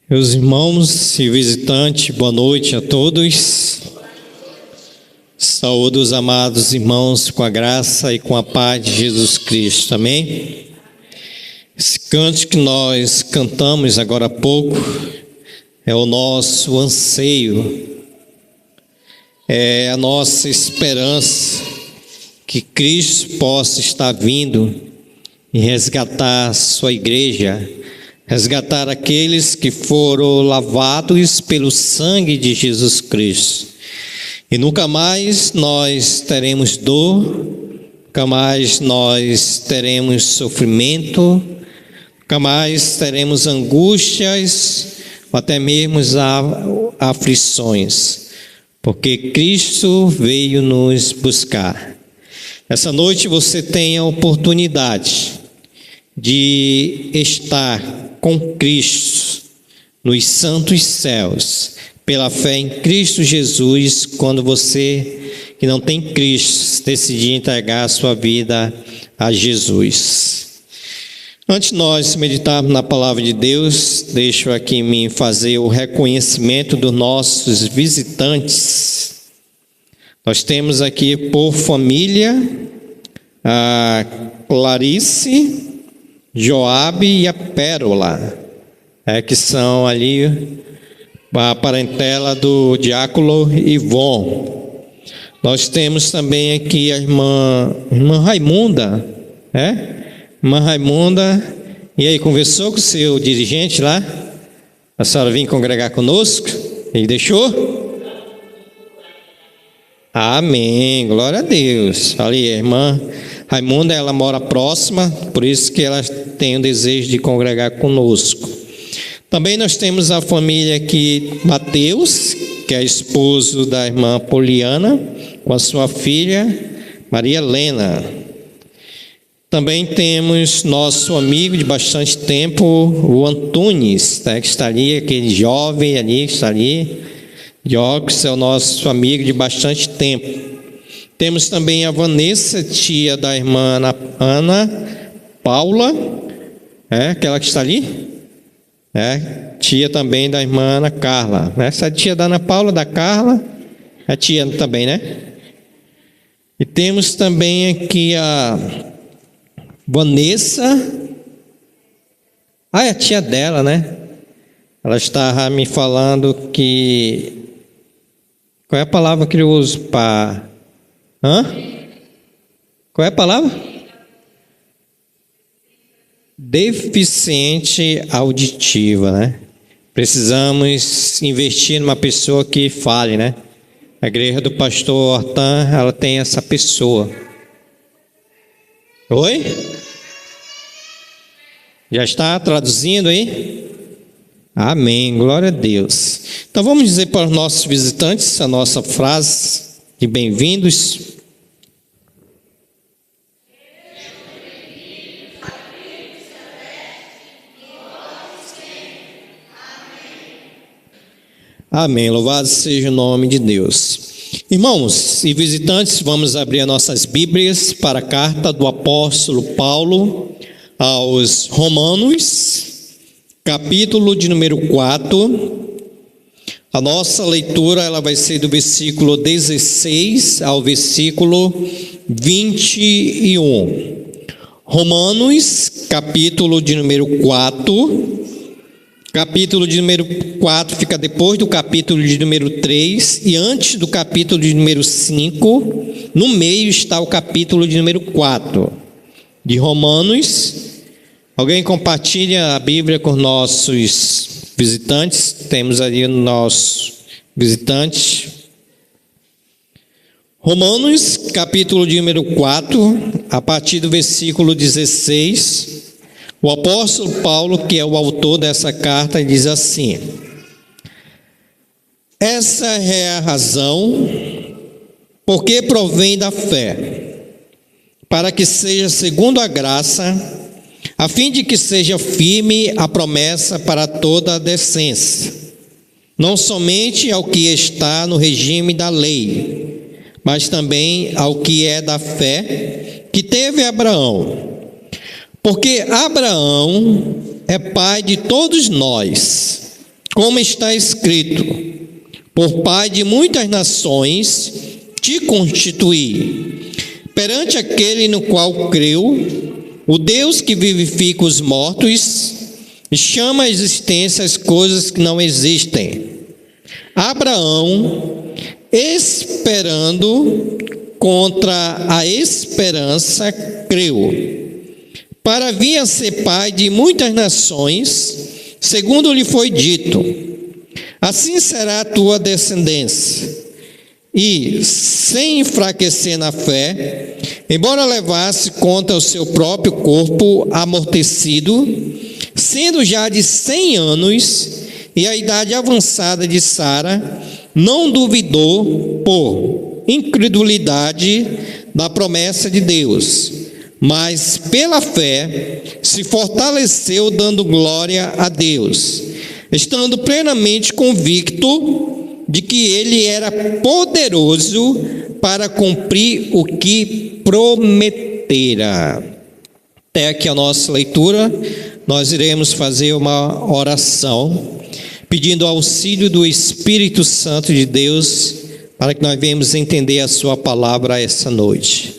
Meus irmãos e visitantes, boa noite a todos. Saúdo os amados irmãos com a graça e com a paz de Jesus Cristo, amém? Esse canto que nós cantamos agora há pouco é o nosso anseio, é a nossa esperança que Cristo possa estar vindo e resgatar a sua igreja, resgatar aqueles que foram lavados pelo sangue de Jesus Cristo. E nunca mais nós teremos dor, nunca mais nós teremos sofrimento, nunca mais teremos angústias, ou até mesmo aflições, porque Cristo veio nos buscar. Essa noite você tem a oportunidade de estar com Cristo nos santos céus, pela fé em Cristo Jesus, quando você que não tem Cristo decidir entregar a sua vida a Jesus. Antes de nós meditarmos na palavra de Deus, deixo aqui me fazer o reconhecimento dos nossos visitantes. Nós temos aqui por família a Clarice, Joabe e a Pérola, que são ali a parentela do diácono Ivon. Nós temos também aqui a irmã Raimunda, Irmã Raimunda, e aí, conversou com o seu dirigente lá? A senhora vir congregar conosco? Ele deixou? Amém, glória a Deus. Ali, a irmã Raimunda, ela mora próxima, por isso que ela tem o desejo de congregar conosco. Também nós temos a família aqui, Mateus, que é esposo da irmã Poliana, com a sua filha, Maria Helena. Também temos nosso amigo de bastante tempo, o Antunes, que está ali, aquele jovem ali, que está ali. Jocos é o nosso amigo de bastante tempo. Temos também a Vanessa, tia da irmã Ana Paula, aquela que está ali, tia também da irmã Ana Carla. Essa tia da Ana Paula, da Carla, é tia também, né? E temos também aqui a Vanessa, é a tia dela, né? Ela estava me falando que... Qual é a palavra que eu uso para... Qual é a palavra? Deficiente auditiva, né? Precisamos investir numa pessoa que fale, né? A igreja do pastor Hortan, ela tem essa pessoa. Oi? Já está traduzindo aí? Amém, glória a Deus. Então vamos dizer para os nossos visitantes a nossa frase de bem-vindos. Amém, louvado seja o nome de Deus. Irmãos e visitantes, vamos abrir as nossas Bíblias para a carta do apóstolo Paulo aos Romanos, capítulo de número 4. A nossa leitura ela vai ser do versículo 16 ao versículo 21. Romanos, capítulo de número 4. Capítulo de número 4 fica depois do capítulo de número 3 e antes do capítulo de número 5. No meio está o capítulo de número 4 de Romanos. Alguém compartilha a Bíblia com nossos visitantes? Temos ali o nosso visitante. Romanos, capítulo de número 4, a partir do versículo 16. O apóstolo Paulo, que é o autor dessa carta, diz assim: essa é a razão porque provém da fé, para que seja segundo a graça, a fim de que seja firme a promessa para toda a decência, não somente ao que está no regime da lei, mas também ao que é da fé que teve Abraão. Porque Abraão é pai de todos nós, como está escrito: por pai de muitas nações te constituí, perante aquele no qual creu, o Deus que vivifica os mortos e chama à existência as coisas que não existem. Abraão, esperando contra a esperança, creu, para vir a ser pai de muitas nações, segundo lhe foi dito: assim será a tua descendência. E, sem enfraquecer na fé, embora levasse contra o seu próprio corpo amortecido, sendo já de 100 anos, e a idade avançada de Sara, não duvidou por incredulidade da promessa de Deus, mas pela fé se fortaleceu, dando glória a Deus, estando plenamente convicto de que ele era poderoso para cumprir o que prometera. Até aqui a nossa leitura. Nós iremos fazer uma oração, pedindo auxílio do Espírito Santo de Deus, para que nós venhamos entender a sua palavra essa noite.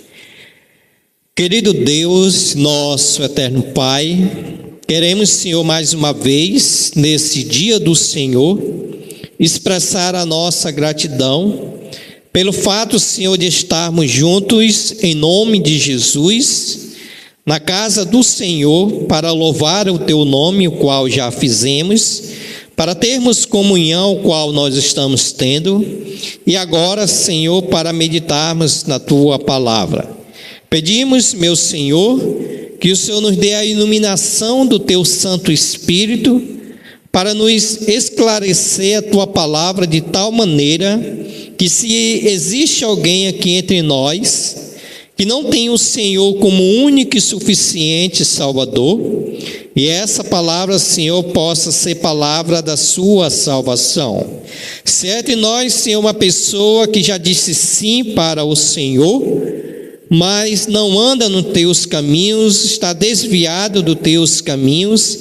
Querido Deus, nosso eterno Pai, queremos, Senhor, mais uma vez, nesse dia do Senhor, expressar a nossa gratidão pelo fato, Senhor, de estarmos juntos em nome de Jesus, na casa do Senhor, para louvar o Teu nome, o qual já fizemos, para termos comunhão, o qual nós estamos tendo, e agora, Senhor, para meditarmos na Tua palavra. Pedimos, meu Senhor, que o Senhor nos dê a iluminação do Teu Santo Espírito, para nos esclarecer a Tua palavra de tal maneira que, se existe alguém aqui entre nós que não tem o Senhor como único e suficiente Salvador, e essa palavra, Senhor, possa ser palavra da sua salvação. Se é entre nós, Senhor, uma pessoa que já disse sim para o Senhor, mas não anda nos Teus caminhos, está desviado dos Teus caminhos,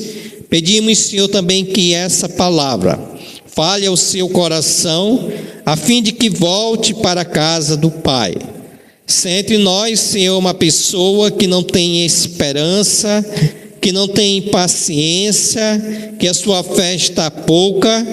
pedimos, Senhor, também que essa palavra fale ao seu coração, a fim de que volte para a casa do Pai. Se entre nós, Senhor, uma pessoa que não tem esperança, que não tem paciência, que a sua fé está pouca,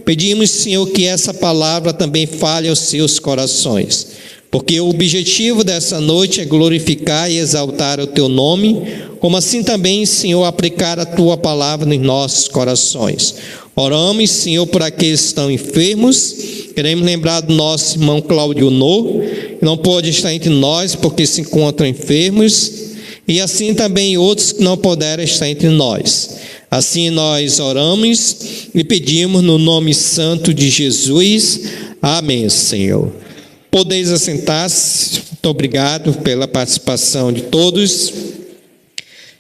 pedimos, Senhor, que essa palavra também fale aos seus corações, porque o objetivo dessa noite é glorificar e exaltar o Teu nome, como assim também, Senhor, aplicar a Tua palavra nos nossos corações. Oramos, Senhor, por aqueles que estão enfermos. Queremos lembrar do nosso irmão Cláudio No, que não pode estar entre nós porque se encontram enfermos, e assim também outros que não puderam estar entre nós. Assim nós oramos e pedimos no nome santo de Jesus. Amém, Senhor. Podeis assentar-se. Muito obrigado pela participação de todos.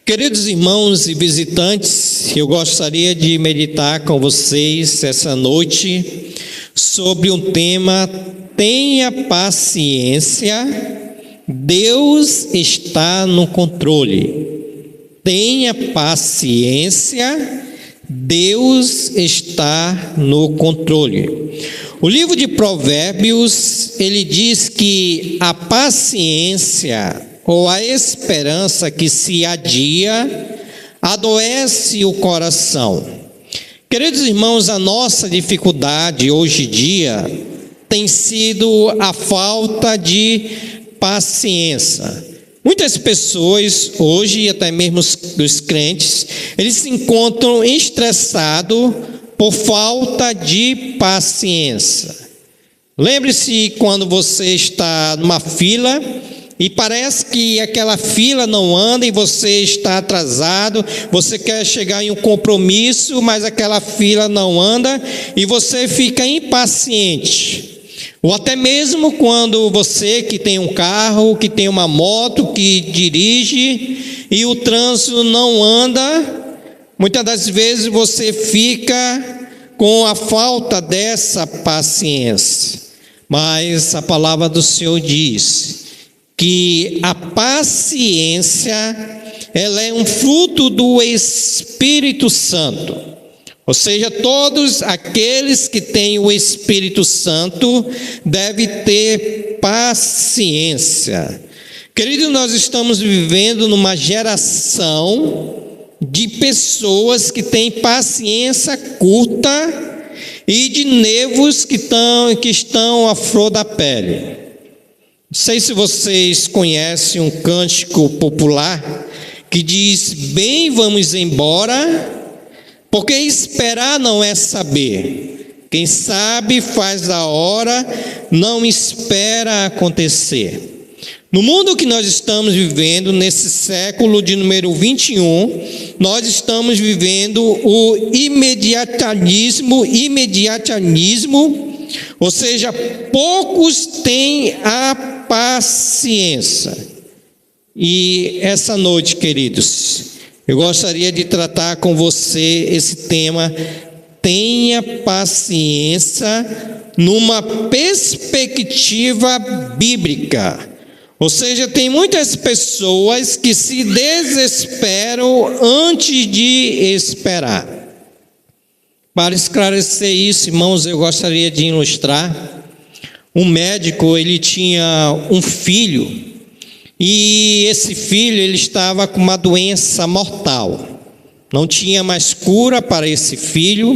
Queridos irmãos e visitantes, eu gostaria de meditar com vocês essa noite sobre um tema: tenha paciência, Deus está no controle. Tenha paciência, Deus está no controle. O livro de Provérbios, ele diz que a paciência ou a esperança que se adia adoece o coração. Queridos irmãos, a nossa dificuldade hoje em dia tem sido a falta de paciência. Muitas pessoas hoje, até mesmo os crentes, eles se encontram estressados por falta de paciência. Lembre-se quando você está numa fila e parece que aquela fila não anda e você está atrasado, você quer chegar em um compromisso, mas aquela fila não anda e você fica impaciente. Ou até mesmo quando você que tem um carro, que tem uma moto, que dirige e o trânsito não anda, muitas das vezes você fica com a falta dessa paciência. Mas a palavra do Senhor diz que a paciência, ela é um fruto do Espírito Santo. Ou seja, todos aqueles que têm o Espírito Santo devem ter paciência. Querido, nós estamos vivendo numa geração de pessoas que têm paciência curta e de nervos que estão à flor da pele. Não sei se vocês conhecem um cântico popular que diz: bem, vamos embora, porque esperar não é saber. Quem sabe faz a hora, não espera acontecer. No mundo que nós estamos vivendo, nesse século de número 21, nós estamos vivendo o imediatismo, ou seja, poucos têm a paciência. E essa noite, queridos, eu gostaria de tratar com você esse tema: tenha paciência numa perspectiva bíblica. Ou seja, tem muitas pessoas que se desesperam antes de esperar. Para esclarecer isso, irmãos, eu gostaria de ilustrar. Um médico, ele tinha um filho, e esse filho, ele estava com uma doença mortal. Não tinha mais cura para esse filho.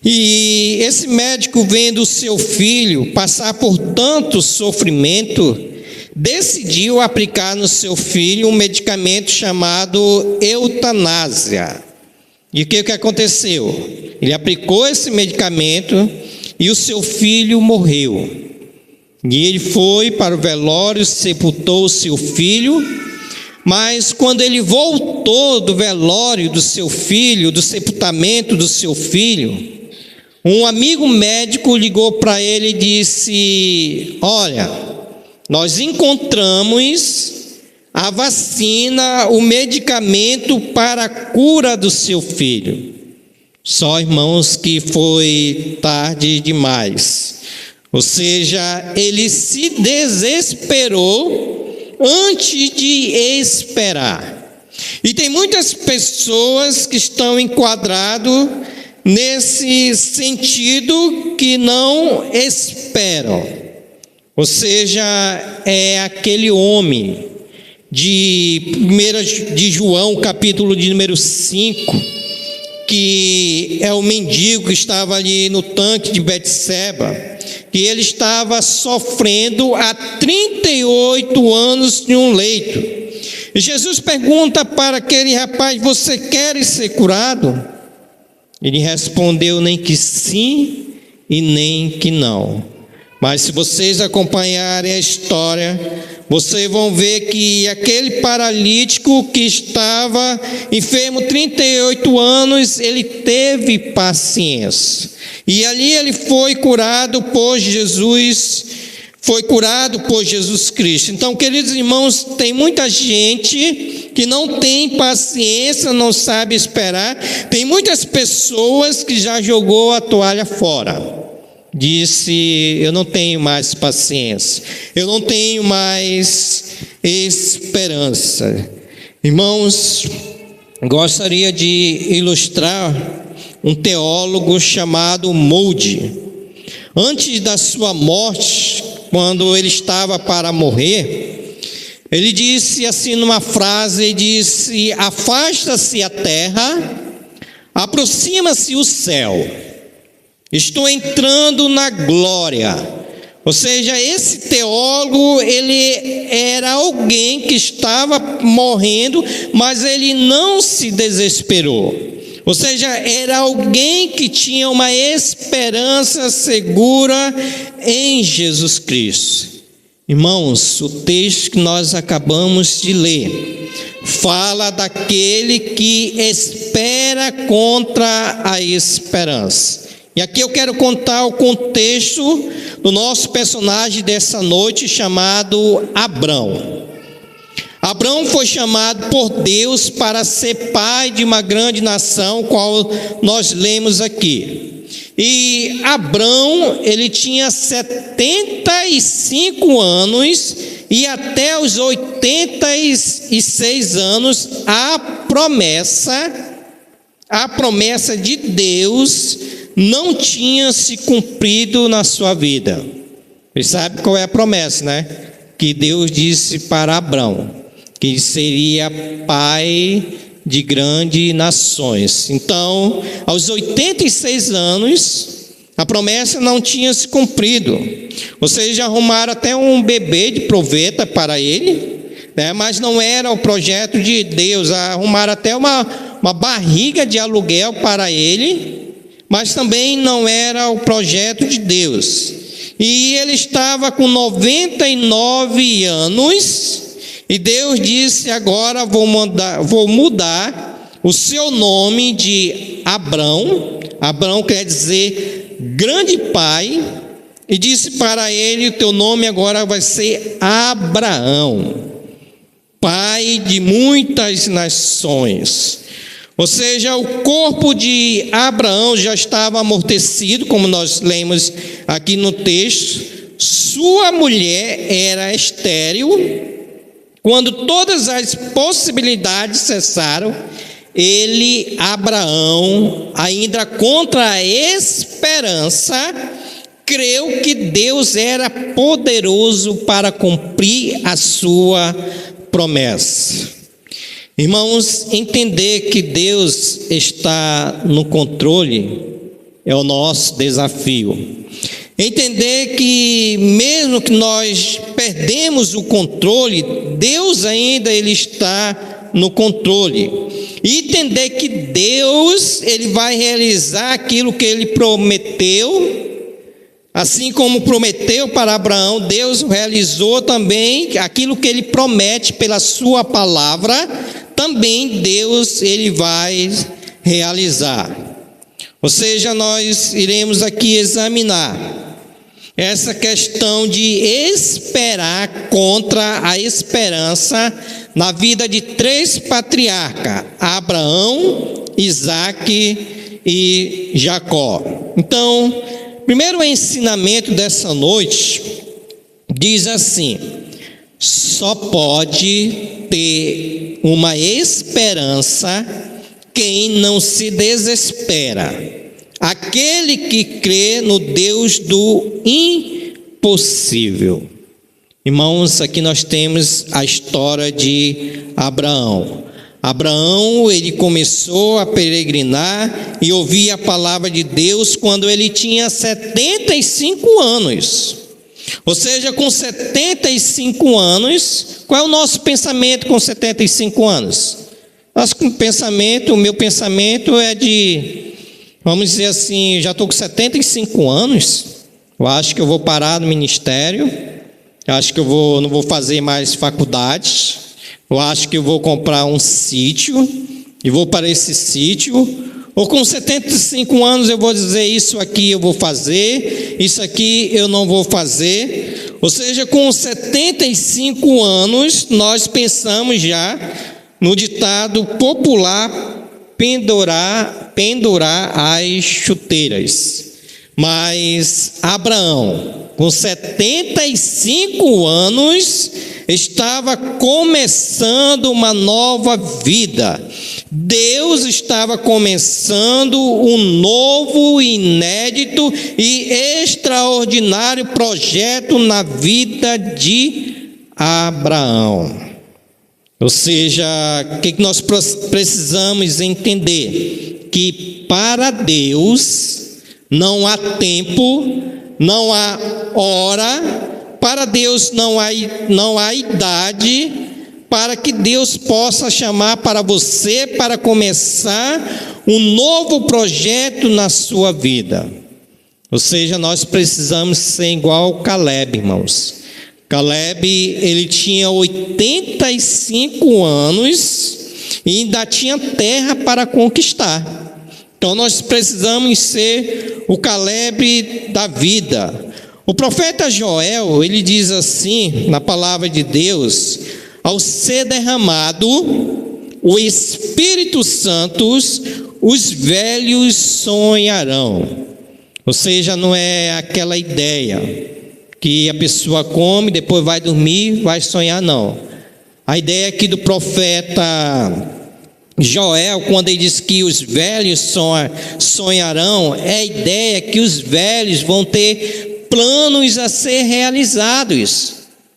E esse médico, vendo o seu filho passar por tanto sofrimento, decidiu aplicar no seu filho um medicamento chamado eutanásia. E o que aconteceu? Ele aplicou esse medicamento e o seu filho morreu. E ele foi para o velório, sepultou o seu filho, mas quando ele voltou do velório do seu filho, do sepultamento do seu filho, um amigo médico ligou para ele e disse: olha, nós encontramos a vacina, o medicamento para a cura do seu filho. Só, irmãos, que foi tarde demais. Ou seja, ele se desesperou antes de esperar. E tem muitas pessoas que estão enquadradas nesse sentido, que não esperam. Ou seja, é aquele homem de João, capítulo de número 5, que é o mendigo que estava ali no tanque de Betseba, que ele estava sofrendo há 38 anos em um leito. E Jesus pergunta para aquele rapaz: você quer ser curado? Ele respondeu: nem que sim e nem que não. Mas se vocês acompanharem a história, vocês vão ver que aquele paralítico que estava enfermo 38 anos, ele teve paciência. E ali ele foi curado por Jesus, foi curado por Jesus Cristo. Então, queridos irmãos, tem muita gente que não tem paciência, não sabe esperar. Tem muitas pessoas que já jogou a toalha fora. Disse: eu não tenho mais paciência, eu não tenho mais esperança. Irmãos, gostaria de ilustrar um teólogo chamado Moody. Antes da sua morte, quando ele estava para morrer, ele disse assim numa frase, ele disse: afasta-se a terra, aproxima-se o céu. Estou entrando na glória. Ou seja, esse teólogo, ele era alguém que estava morrendo, mas ele não se desesperou. Ou seja, era alguém que tinha uma esperança segura em Jesus Cristo. Irmãos, o texto que nós acabamos de ler fala daquele que espera contra a esperança. E aqui eu quero contar o contexto do nosso personagem dessa noite, chamado Abrão. Abrão foi chamado por Deus para ser pai de uma grande nação, qual nós lemos aqui. E Abrão, ele tinha 75 anos, e até os 86 anos a promessa a promessa de Deus não tinha se cumprido na sua vida. Você sabe qual é a promessa, né? Que Deus disse para Abraão, que seria pai de grandes nações. Então, aos 86 anos, a promessa não tinha se cumprido. Vocês já arrumaram até um bebê de proveta para ele, né? Mas não era o projeto de Deus. Arrumaram até uma barriga de aluguel para ele, mas também não era o projeto de Deus. E ele estava com 99 anos, e Deus disse: agora vou mudar o seu nome de Abrão. Abrão quer dizer grande pai, e disse para ele: o teu nome agora vai ser Abraão, pai de muitas nações. Ou seja, o corpo de Abraão já estava amortecido, como nós lemos aqui no texto. Sua mulher era estéril. Quando todas as possibilidades cessaram, ele, Abraão, ainda contra a esperança, creu que Deus era poderoso para cumprir a sua promessa. Irmãos, entender que Deus está no controle é o nosso desafio. Entender que mesmo que nós perdemos o controle, Deus ainda ele está no controle. E entender que Deus ele vai realizar aquilo que ele prometeu. Assim como prometeu para Abraão, Deus realizou também aquilo que ele promete pela sua palavra, também Deus ele vai realizar. Ou seja, nós iremos aqui examinar essa questão de esperar contra a esperança na vida de três patriarcas: Abraão, Isaque e Jacó. Então, primeiro ensinamento dessa noite diz assim: só pode ter uma esperança quem não se desespera, aquele que crê no Deus do impossível. Irmãos, aqui nós temos a história de Abraão. Abraão, ele começou a peregrinar e ouvir a palavra de Deus quando ele tinha 75 anos. Ou seja, com 75 anos, qual é o nosso pensamento com 75 anos? O meu pensamento é de, vamos dizer assim, já estou com 75 anos, eu acho que eu vou parar no ministério, eu acho que não vou fazer mais faculdade, eu acho que eu vou comprar um sítio e vou para esse sítio. Ou com 75 anos eu vou dizer: isso aqui eu vou fazer, isso aqui eu não vou fazer. Ou seja, com 75 anos nós pensamos já no ditado popular: pendurar as chuteiras. Mas Abraão, com 75 anos, estava começando uma nova vida. Deus estava começando um novo, inédito e extraordinário projeto na vida de Abraão. Ou seja, o que nós precisamos entender? Que para Deus não há tempo, não há hora, para Deus não há idade, para que Deus possa chamar para você para começar um novo projeto na sua vida. Ou seja, nós precisamos ser igual Caleb, irmãos. Caleb, ele tinha 85 anos e ainda tinha terra para conquistar. Então nós precisamos ser o Caleb da vida. O profeta Joel, ele diz assim, na palavra de Deus: ao ser derramado o Espírito Santo, os velhos sonharão. Ou seja, não é aquela ideia que a pessoa come, depois vai dormir, vai sonhar, não. A ideia aqui do profeta Joel, quando ele diz que os velhos sonharão, é a ideia que os velhos vão ter planos a ser realizados.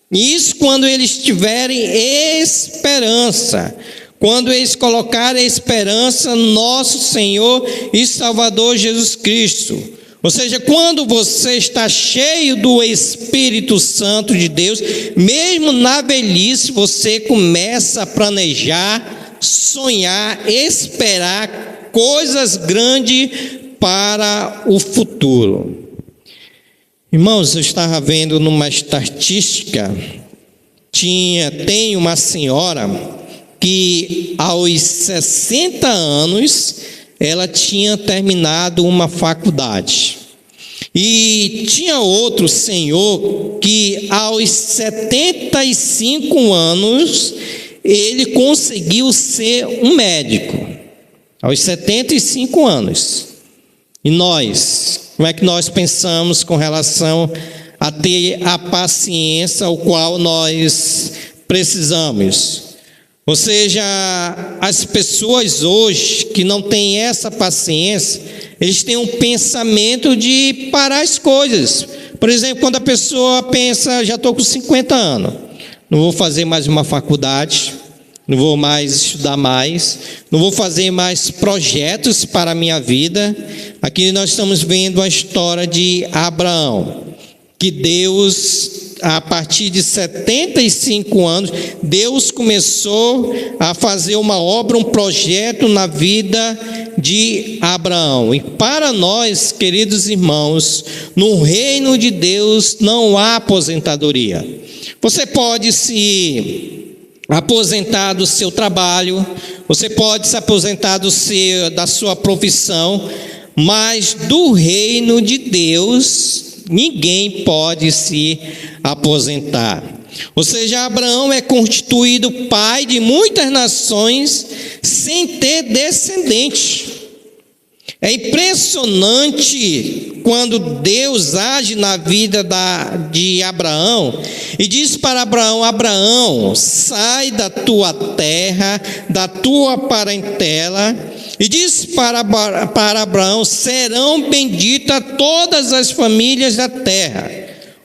Isso quando eles tiverem esperança, quando eles colocarem a esperança no nosso Senhor e Salvador Jesus Cristo. Ou seja, quando você está cheio do Espírito Santo de Deus, mesmo na velhice, você começa a planejar, sonhar, esperar coisas grandes para o futuro. Irmãos, eu estava vendo numa estatística, tem uma senhora que aos 60 anos ela tinha terminado uma faculdade. E tinha outro senhor que aos 75 anos ele conseguiu ser um médico. Aos 75 anos. E nós, como é que nós pensamos com relação a ter a paciência ao qual nós precisamos? Ou seja, as pessoas hoje que não têm essa paciência, eles têm um pensamento de parar as coisas. Por exemplo, quando a pessoa pensa, já estou com 50 anos, não vou fazer mais uma faculdade, não vou mais estudar mais, não vou fazer mais projetos para a minha vida. Aqui nós estamos vendo a história de Abraão, que Deus, a partir de 75 anos, Deus começou a fazer uma obra, um projeto na vida de Abraão. E para nós, queridos irmãos, no reino de Deus não há aposentadoria. Você pode se aposentar do seu trabalho, você pode se aposentar da sua profissão, mas do reino de Deus ninguém pode se aposentar. Ou seja, Abraão é constituído pai de muitas nações sem ter descendente. É impressionante quando Deus age na vida de Abraão e diz para Abraão: Abraão, sai da tua terra, da tua parentela, e diz para Abraão: serão benditas todas as famílias da terra.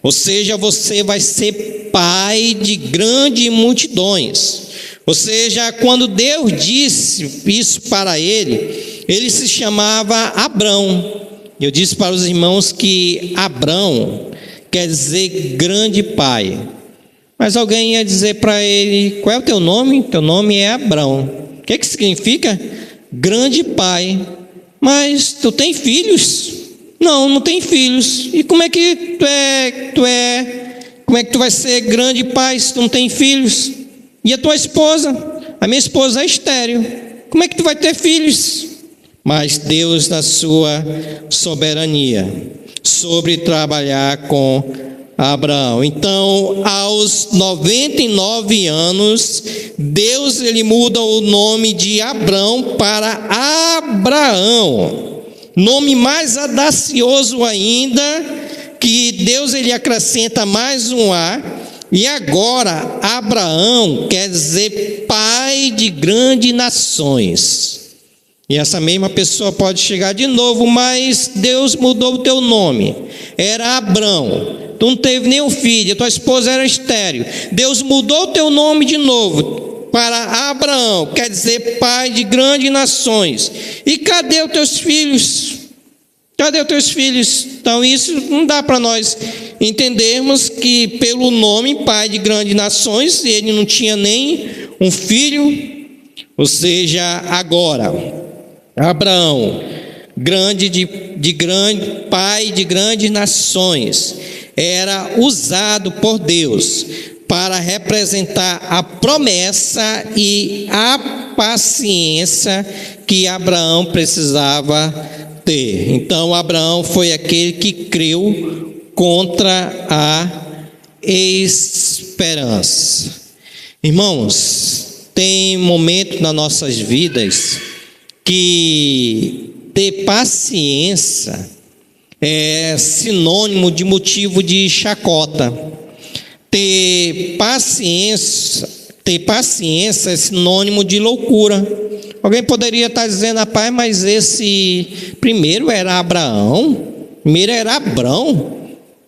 Ou seja, você vai ser pai de grandes multidões. Ou seja, quando Deus disse isso para ele se chamava Abrão. Eu disse para os irmãos que Abrão quer dizer grande pai. Mas alguém ia dizer para ele: qual é o teu nome? Teu nome é Abrão. O que significa? Grande pai. Mas tu tem filhos? Não, não tem filhos. E como é que como é que tu vai ser grande pai se tu não tem filhos? E a tua esposa? A minha esposa é estéril. Como é que tu vai ter filhos? Mas Deus, na sua soberania, sobre trabalhar com Abraão. Então, aos 99 anos, Deus ele muda o nome de Abrão para Abraão. Nome mais audacioso ainda, que Deus ele acrescenta mais um A. E agora, Abraão quer dizer pai de grandes nações. E essa mesma pessoa pode chegar de novo: mas Deus mudou o teu nome. Era Abrão. Tu não teve nenhum filho, tua esposa era estéril. Deus mudou o teu nome de novo para Abraão, quer dizer pai de grandes nações. E cadê os teus filhos? Cadê os teus filhos? Então isso não dá para nós entendermos que pelo nome pai de grandes nações, ele não tinha nem um filho. Ou seja, agora Abraão, pai de grandes nações, era usado por Deus para representar a promessa e a paciência que Abraão precisava ter. Então, Abraão foi aquele que creu contra a esperança. Irmãos, tem momentos nas nossas vidas que ter paciência é sinônimo de motivo de chacota. Ter paciência é sinônimo de loucura. Alguém poderia estar dizendo, rapaz, mas esse primeiro era Abraão, primeiro era Abrão,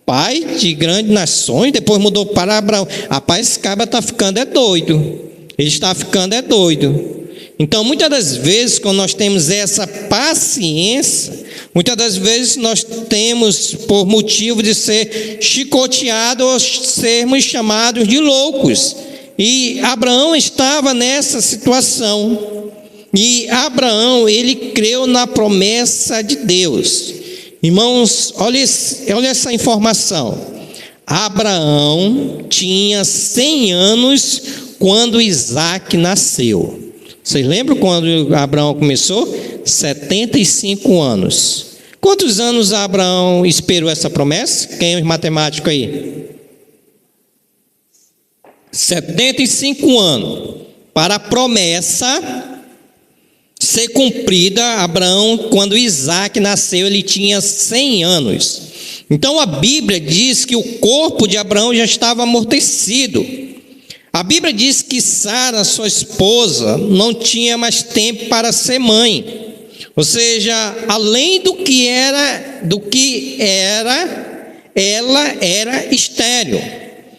pai de grandes nações, depois mudou para Abraão. Rapaz, esse cara está ficando doido, ele está ficando doido. Então, muitas das vezes, quando nós temos essa paciência, muitas das vezes nós temos por motivo de ser chicoteados ou sermos chamados de loucos. E Abraão estava nessa situação. E Abraão, ele creu na promessa de Deus. Irmãos, olha essa informação. Abraão tinha 100 anos quando Isaac nasceu. Vocês lembram quando Abraão começou? 75 anos. Quantos anos Abraão esperou essa promessa? Quem é o matemático aí? 75 anos. Para a promessa ser cumprida, Abraão, quando Isaac nasceu, ele tinha 100 anos. Então a Bíblia diz que o corpo de Abraão já estava amortecido. A Bíblia diz que Sara, sua esposa, não tinha mais tempo para ser mãe. Ou seja, além do que era, ela era estéril.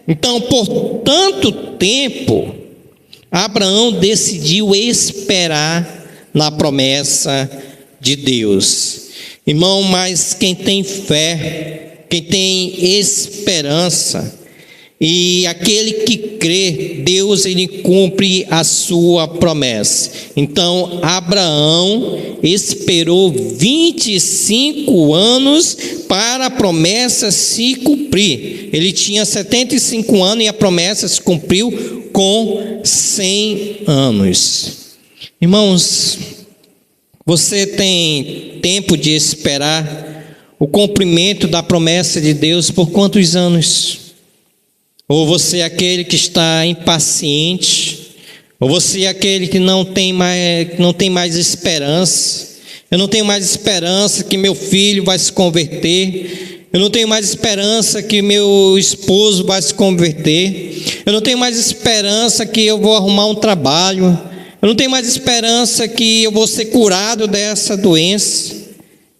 Então, por tanto tempo, Abraão decidiu esperar na promessa de Deus. Irmão, mas quem tem fé, quem tem esperança, e aquele que crê, Deus, ele cumpre a sua promessa. Então, Abraão esperou 25 anos para a promessa se cumprir. Ele tinha 75 anos e a promessa se cumpriu com 100 anos. Irmãos, você tem tempo de esperar o cumprimento da promessa de Deus por quantos anos? Ou você é aquele que está impaciente, ou você é aquele que não tem mais esperança. Eu não tenho mais esperança que meu filho vai se converter. Eu não tenho mais esperança que meu esposo vai se converter. Eu não tenho mais esperança que eu vou arrumar um trabalho. Eu não tenho mais esperança que eu vou ser curado dessa doença.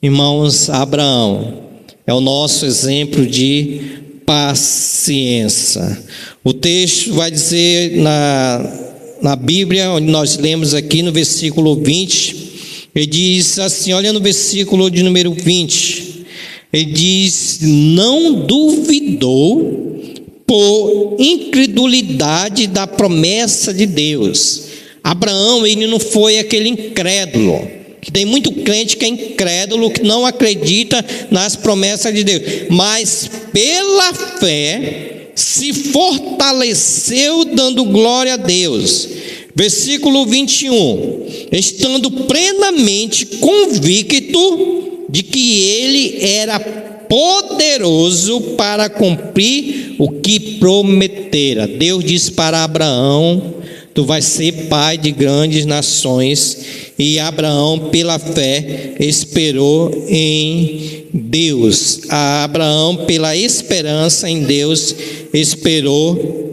Irmãos, Abraão é o nosso exemplo de paciência. O texto vai dizer na Bíblia, onde nós lemos aqui no versículo 20, ele diz assim, olha no versículo de número 20, ele diz, não duvidou por incredulidade da promessa de Deus. Abraão, ele não foi aquele incrédulo, que tem muito crente que é incrédulo, que não acredita nas promessas de Deus, mas pela fé se fortaleceu dando glória a Deus. Versículo 21, estando plenamente convicto de que ele era poderoso para cumprir o que prometera. Deus disse para Abraão, tu vais ser pai de grandes nações. E Abraão, pela fé, esperou em Deus. Abraão, pela esperança em Deus, esperou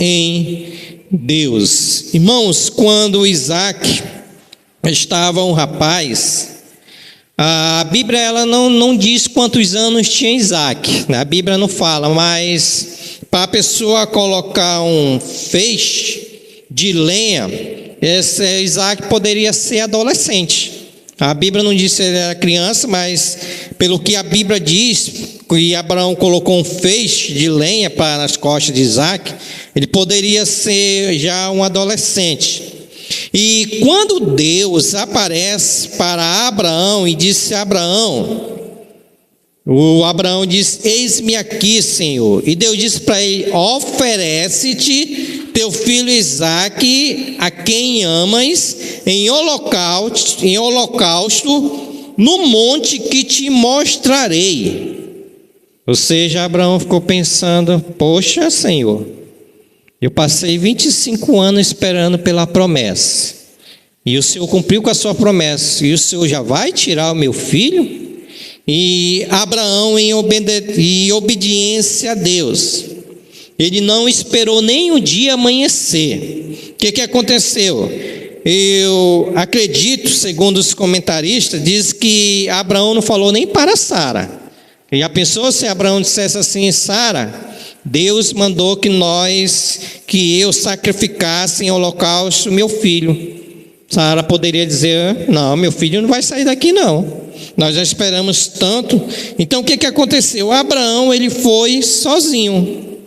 em Deus. Irmãos, quando Isaac estava um rapaz, a Bíblia ela não diz quantos anos tinha Isaac, né? A Bíblia não fala, mas para a pessoa colocar um feixe de lenha, esse Isaac poderia ser adolescente. A Bíblia não diz se ele era criança, mas pelo que a Bíblia diz, que Abraão colocou um feixe de lenha nas costas de Isaac, ele poderia ser já um adolescente. E quando Deus aparece para Abraão e disse a Abraão, o Abraão diz, eis-me aqui, Senhor. E Deus disse para ele, oferece-te teu filho Isaque, a quem amas, em holocausto, no monte que te mostrarei. Ou seja, Abraão ficou pensando, poxa, Senhor, eu passei 25 anos esperando pela promessa, e o Senhor cumpriu com a sua promessa, e o Senhor já vai tirar o meu filho? E Abraão, em obediência a Deus, ele não esperou nem o dia amanhecer. O que aconteceu? eu acredito, segundo os comentaristas, diz que Abraão não falou nem para Sara. Já pensou se Abraão dissesse assim: Sara, Deus mandou que eu sacrificasse em holocausto meu filho. Sara poderia dizer: não, meu filho não vai sair daqui não. Nós já esperamos tanto. Então o que aconteceu? Abraão, ele foi sozinho.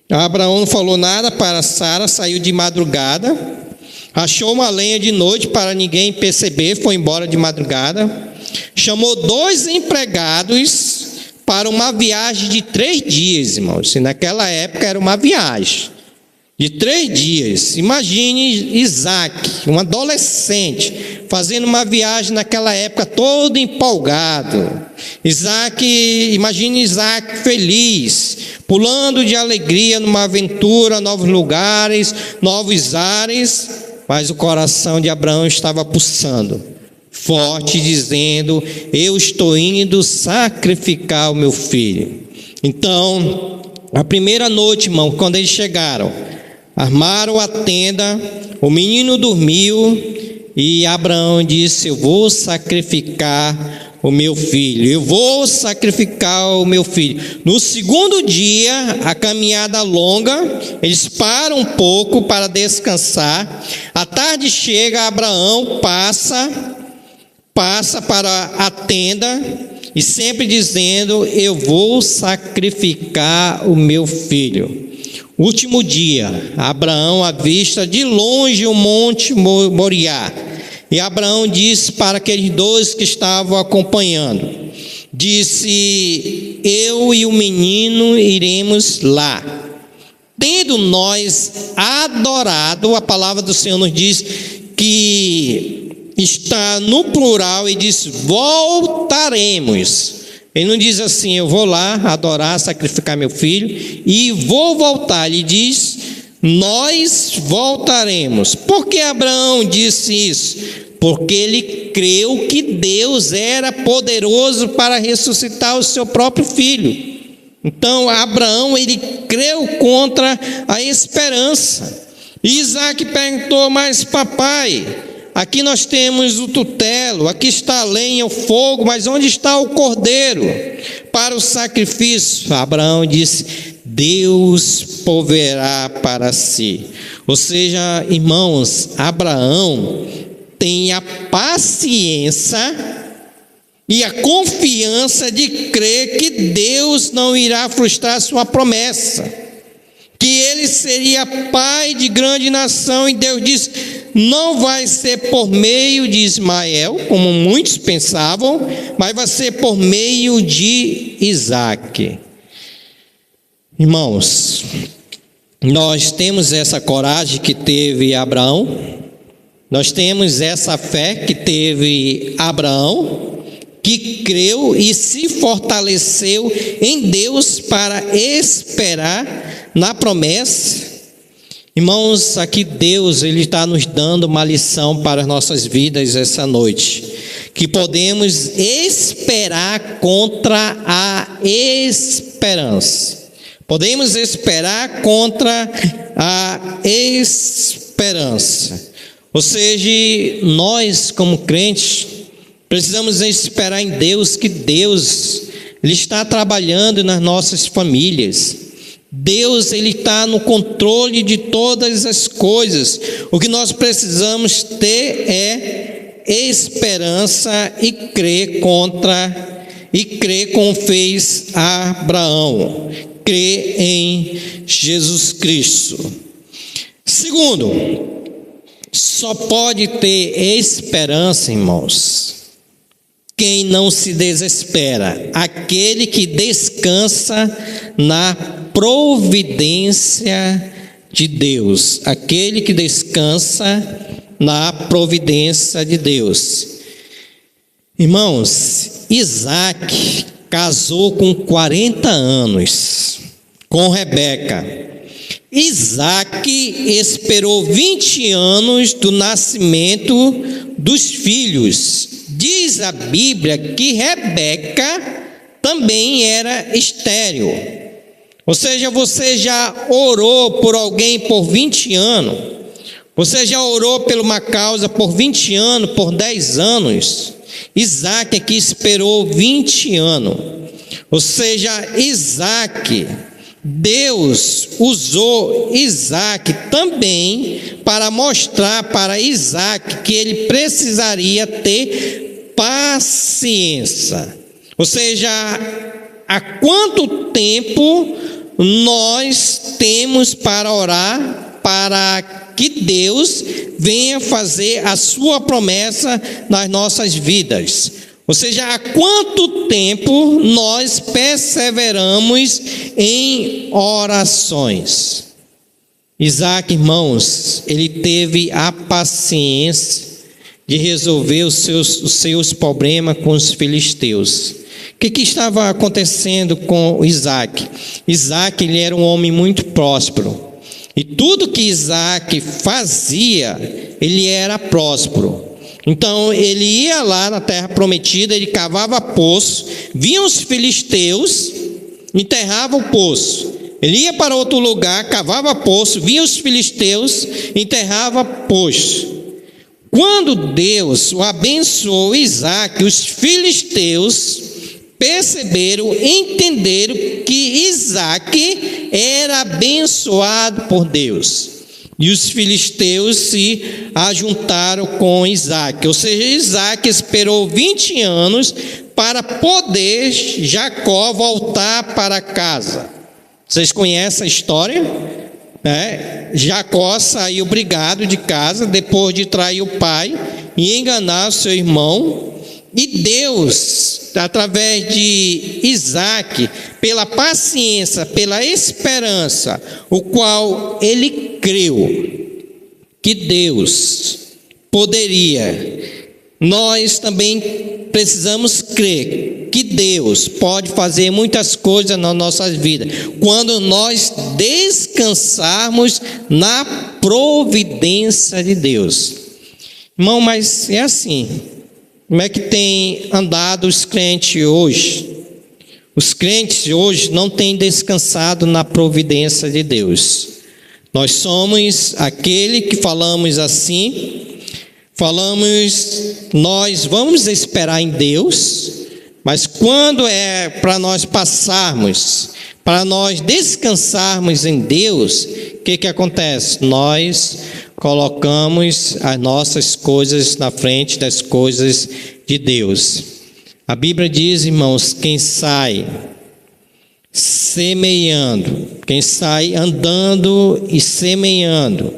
Abraão não falou nada para Sara, saiu de madrugada, achou uma lenha de noite para ninguém perceber, foi embora de madrugada, chamou 2 empregados para uma viagem de 3 dias, irmãos. E naquela época era uma viagem de 3 dias. Imagine Isaac, um adolescente, fazendo uma viagem naquela época, todo empolgado. Imagine Isaac feliz, pulando de alegria numa aventura, novos lugares, novos ares. Mas o coração de Abraão estava pulsando forte, dizendo: eu estou indo sacrificar o meu filho. Então, a primeira noite, irmão, quando eles chegaram, armaram a tenda, o menino dormiu e Abraão disse: eu vou sacrificar o meu filho, eu vou sacrificar o meu filho. No segundo dia, a caminhada longa, eles param um pouco para descansar. A tarde chega, Abraão passa para a tenda e sempre dizendo: eu vou sacrificar o meu filho. Último dia, Abraão avista de longe o monte Moriá. E Abraão disse para aqueles 2 que estavam acompanhando, disse: eu e o menino iremos lá. Tendo nós adorado, a palavra do Senhor nos diz que está no plural e diz: voltaremos. Ele não diz assim: eu vou lá adorar, sacrificar meu filho e vou voltar. Ele diz: nós voltaremos. Por que Abraão disse isso? Porque ele creu que Deus era poderoso para ressuscitar o seu próprio filho. Então Abraão, ele creu contra a esperança. Isaac perguntou: mas papai, aqui nós temos o tutelo, aqui está a lenha, o fogo, mas onde está o cordeiro para o sacrifício? Abraão disse: Deus proverá para si. Ou seja, irmãos, Abraão tem a paciência e a confiança de crer que Deus não irá frustrar sua promessa, que ele seria pai de grande nação. E Deus disse: não vai ser por meio de Ismael, como muitos pensavam, mas vai ser por meio de Isaac. Irmãos, nós temos essa coragem que teve Abraão, nós temos essa fé que teve Abraão, que creu e se fortaleceu em Deus para esperar na promessa. Irmãos, aqui Deus, Ele está nos dando uma lição para as nossas vidas essa noite, que podemos esperar contra a esperança. Podemos esperar contra a esperança. Ou seja, nós como crentes precisamos esperar em Deus, que Deus, Ele está trabalhando nas nossas famílias. Deus, Ele está no controle de todas as coisas. O que nós precisamos ter é esperança e crer como fez Abraão, crer em Jesus Cristo. Segundo, só pode ter esperança, irmãos, quem não se desespera, aquele que descansa na providência de Deus, aquele que descansa na providência de Deus. Irmãos, Isaac casou com 40 anos com Rebeca. Isaac esperou 20 anos do nascimento dos filhos. Diz a Bíblia que Rebeca também era estéril. Ou seja, você já orou por alguém por 20 anos? Você já orou por uma causa por 20 anos, por 10 anos? Isaac aqui esperou 20 anos. Ou seja, Isaac, Deus usou Isaac também para mostrar para Isaac que ele precisaria ter paciência. Ou seja, há quanto tempo nós temos para orar para que Deus venha fazer a sua promessa nas nossas vidas? Ou seja, há quanto tempo nós perseveramos em orações? Isaac, irmãos, ele teve a paciência de resolver os seus problemas com os filisteus. O que estava acontecendo com Isaac? Isaac, ele era um homem muito próspero. E tudo que Isaac fazia, ele era próspero. Então, ele ia lá na terra prometida, ele cavava poço, vinham os filisteus, enterrava o poço. Ele ia para outro lugar, cavava poço, vinham os filisteus, enterrava poço. Quando Deus o abençoou Isaac, os filisteus perceberam, entenderam que Isaac era abençoado por Deus. E os filisteus se ajuntaram com Isaac. Ou seja, Isaac esperou 20 anos para poder Jacó voltar para casa. Vocês conhecem a história? Jacó saiu brigado de casa depois de trair o pai e enganar o seu irmão. E Deus, através de Isaac, pela paciência, pela esperança, o qual ele creu que Deus poderia, nós também precisamos crer que Deus pode fazer muitas coisas nas nossas vidas, quando nós descansarmos na providência de Deus. Irmão, mas é assim. Como é que tem andado os crentes hoje? Os crentes hoje não têm descansado na providência de Deus. Nós somos aquele que falamos assim, nós vamos esperar em Deus, mas quando é para nós passarmos, para nós descansarmos em Deus, o que acontece? Nós colocamos as nossas coisas na frente das coisas de Deus. A Bíblia diz, irmãos, quem sai semeando, quem sai andando e semeando,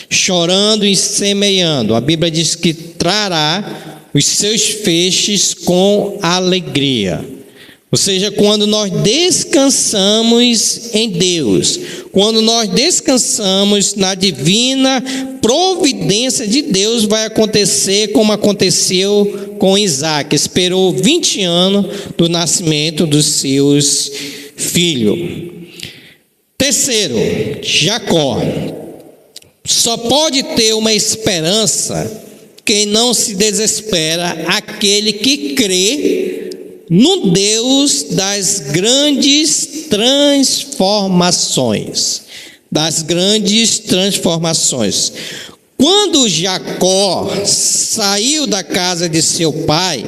chorando e semeando, a Bíblia diz que trará os seus feixes com alegria. Ou seja, quando nós descansamos em Deus, quando nós descansamos na divina providência de Deus, vai acontecer como aconteceu com Isaac. Esperou 20 anos do nascimento dos seus filhos. Terceiro, Jacó. Só pode ter uma esperança quem não se desespera, aquele que crê no Deus das grandes transformações. Quando Jacó saiu da casa de seu pai,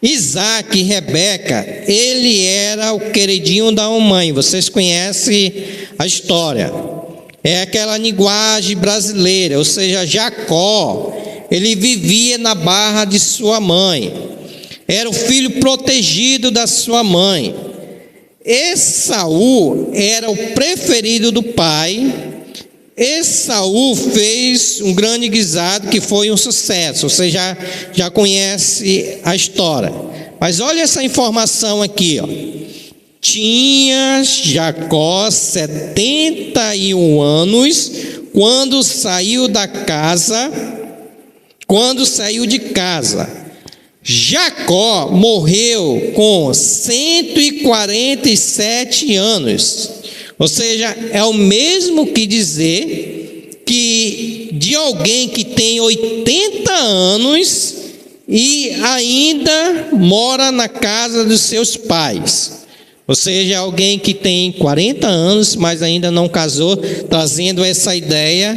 Isaac e Rebeca, ele era o queridinho da mãe. Vocês conhecem a história. É aquela linguagem brasileira, ou seja, Jacó, ele vivia na barra de sua mãe. Era o filho protegido da sua mãe. Esaú era o preferido do pai. Esaú fez um grande guisado que foi um sucesso. Você já conhece a história. Mas olha essa informação aqui, ó. Tinha Jacó 71 anos quando saiu de casa. Jacó morreu com 147 anos. Ou seja, é o mesmo que dizer que de alguém que tem 80 anos e ainda mora na casa dos seus pais. Ou seja, alguém que tem 40 anos, mas ainda não casou, trazendo essa ideia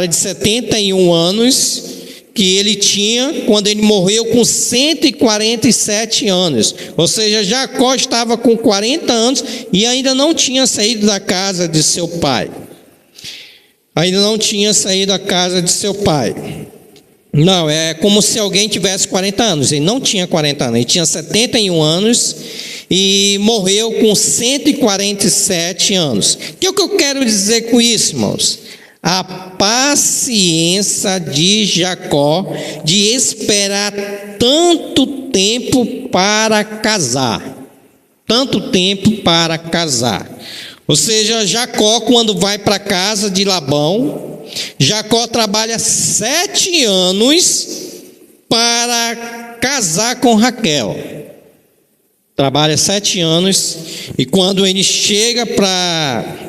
de 71 anos que ele tinha quando ele morreu com 147 anos. Ou seja, Jacó estava com 40 anos e ainda não tinha saído da casa de seu pai. Ainda não tinha saído da casa de seu pai. Não, é como se alguém tivesse 40 anos. Ele não tinha 40 anos, ele tinha 71 anos e morreu com 147 anos. O que eu quero dizer com isso, irmãos? A paciência de Jacó de esperar tanto tempo para casar. Tanto tempo para casar. Ou seja, Jacó, quando vai para a casa de Labão, Jacó trabalha 7 anos para casar com Raquel. Trabalha 7 anos e quando ele chega para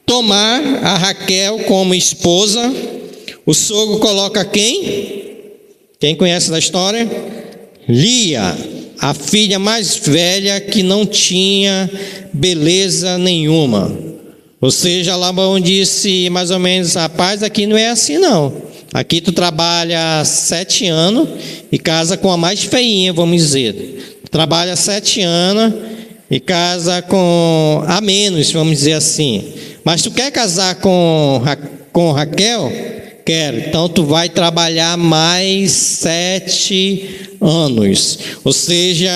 tomar a Raquel como esposa, o sogro coloca quem? Quem conhece da história? Lia, a filha mais velha que não tinha beleza nenhuma. Ou seja, Labão disse mais ou menos: rapaz, aqui não é assim não. Aqui tu trabalha 7 anos e casa com a mais feinha, vamos dizer. Trabalha 7 anos e casa com a menos, vamos dizer assim. Mas tu quer casar com Raquel? Quero. Então tu vai trabalhar mais 7 anos. Ou seja,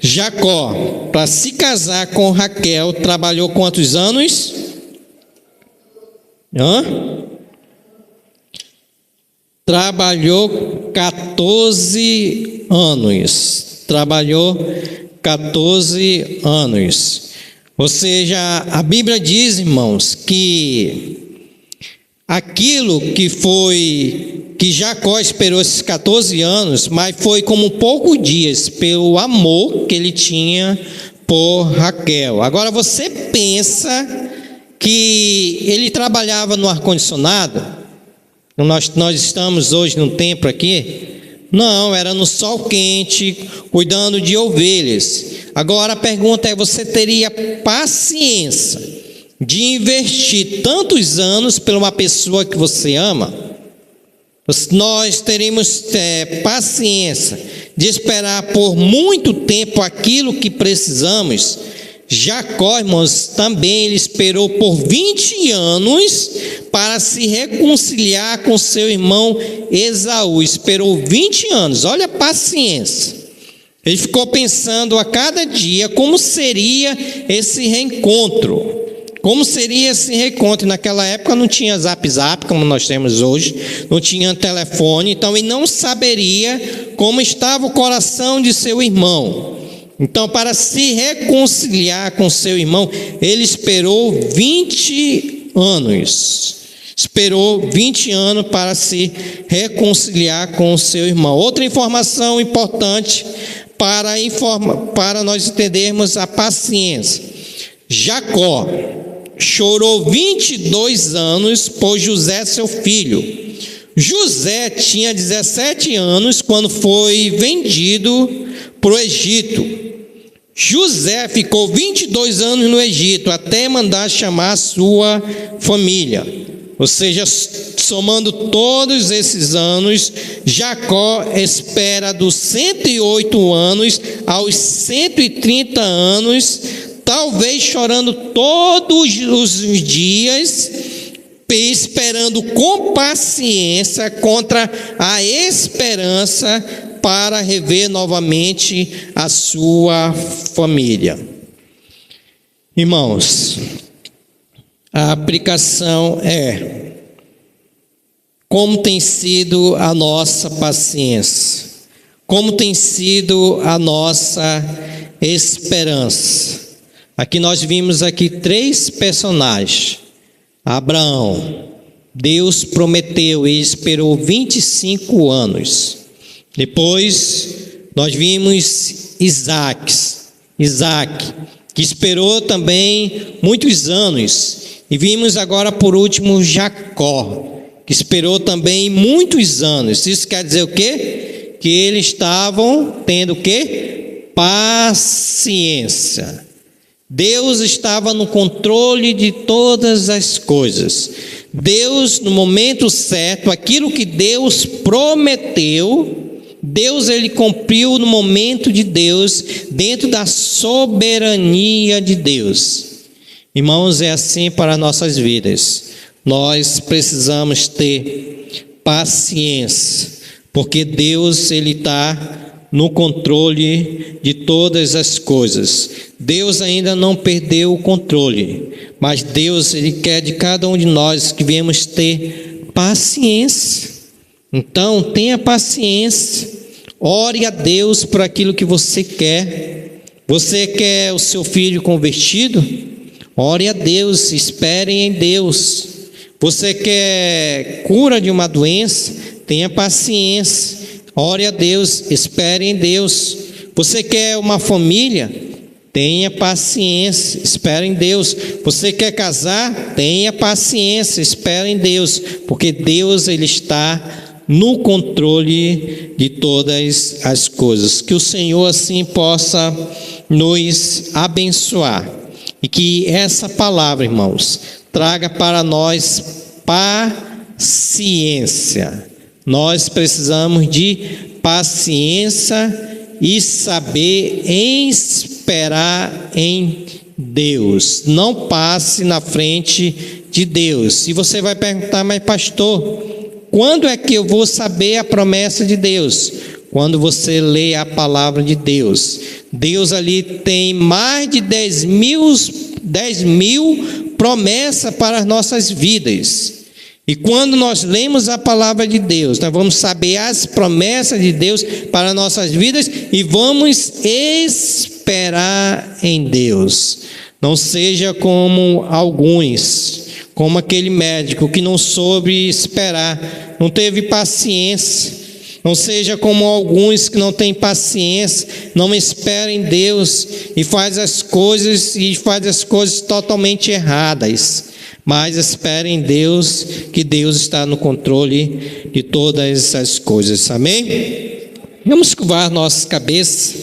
Jacó, para se casar com Raquel, trabalhou quantos anos? Trabalhou 14 anos. Trabalhou 14 anos. Ou seja, a Bíblia diz, irmãos, que aquilo que Jacó esperou esses 14 anos, mas foi como poucos dias pelo amor que ele tinha por Raquel. Agora você pensa que ele trabalhava no ar-condicionado? Nós estamos hoje num templo aqui. Não, era no sol quente, cuidando de ovelhas. Agora a pergunta é: você teria paciência de investir tantos anos por uma pessoa que você ama? Nós teremos paciência de esperar por muito tempo aquilo que precisamos? Jacó, irmãos, também ele esperou por 20 anos para se reconciliar com seu irmão Esaú. Esperou 20 anos, olha a paciência. Ele ficou pensando a cada dia como seria esse reencontro. Como seria esse reencontro? Naquela época não tinha zap, como nós temos hoje, não tinha telefone, então ele não saberia como estava o coração de seu irmão. Então, para se reconciliar com seu irmão, ele esperou 20 anos. Esperou 20 anos para se reconciliar com seu irmão. Outra informação importante para nós entendermos a paciência. Jacó chorou 22 anos por José, seu filho. José tinha 17 anos quando foi vendido para o Egito. José ficou 22 anos no Egito, até mandar chamar a sua família. Ou seja, somando todos esses anos, Jacó espera dos 108 anos aos 130 anos, talvez chorando todos os dias, esperando com paciência contra a esperança para rever novamente a sua família. Irmãos, a aplicação é: como tem sido a nossa paciência? Como tem sido a nossa esperança? Aqui nós vimos aqui 3 personagens. Abraão, Deus prometeu e esperou 25 anos. Depois nós vimos Isaac, que esperou também muitos anos. E vimos agora por último Jacó, que esperou também muitos anos. Isso quer dizer o quê? Que eles estavam tendo o quê? Paciência. Deus estava no controle de todas as coisas. Deus, no momento certo, aquilo que Deus prometeu, Deus ele cumpriu no momento de Deus, dentro da soberania de Deus. Irmãos, é assim para nossas vidas. Nós precisamos ter paciência, porque Deus ele está no controle de todas as coisas. Deus ainda não perdeu o controle, mas Deus ele quer de cada um de nós que viemos ter paciência. Então, tenha paciência, ore a Deus por aquilo que você quer. Você quer o seu filho convertido? Ore a Deus, espere em Deus. Você quer cura de uma doença? Tenha paciência, ore a Deus, espere em Deus. Você quer uma família? Tenha paciência, espere em Deus. Você quer casar? Tenha paciência, espere em Deus, porque Deus ele está no controle de todas as coisas. Que o Senhor assim possa nos abençoar e que essa palavra, irmãos, traga para nós paciência. Nós precisamos de paciência e saber esperar em Deus. Não passe na frente de Deus. E você vai perguntar, mas pastor, quando é que eu vou saber a promessa de Deus? Quando você lê a palavra de Deus. Deus ali tem mais de 10 mil promessas para as nossas vidas. E quando nós lemos a palavra de Deus, nós vamos saber as promessas de Deus para nossas vidas e vamos esperar em Deus. Não seja como alguns, como aquele médico que não soube esperar, não teve paciência. Não seja como alguns que não têm paciência, não esperam em Deus e faz as coisas totalmente erradas. Mas espere em Deus, que Deus está no controle de todas as coisas. Amém? Vamos curvar nossas cabeças.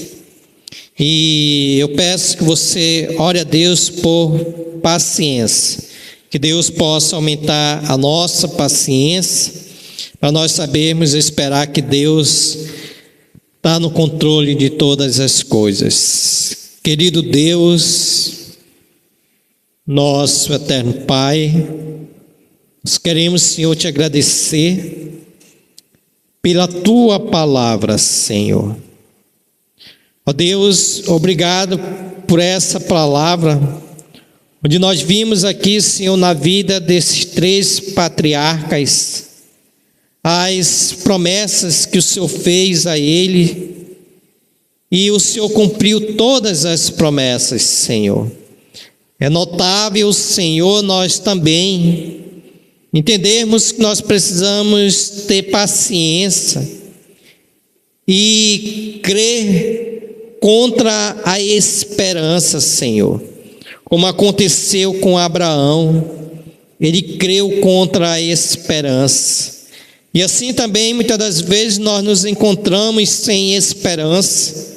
E eu peço que você ore a Deus por paciência. Que Deus possa aumentar a nossa paciência, para nós sabermos esperar que Deus está no controle de todas as coisas. Querido Deus, nosso eterno Pai, nós queremos, Senhor, te agradecer pela Tua palavra, Senhor. Ó Deus, obrigado por essa palavra, onde nós vimos aqui, Senhor, na vida desses 3 patriarcas, as promessas que o Senhor fez a ele, e o Senhor cumpriu todas as promessas, Senhor. É notável, Senhor, nós também entendermos que nós precisamos ter paciência e crer contra a esperança, Senhor. Como aconteceu com Abraão, ele creu contra a esperança. E assim também, muitas das vezes, nós nos encontramos sem esperança.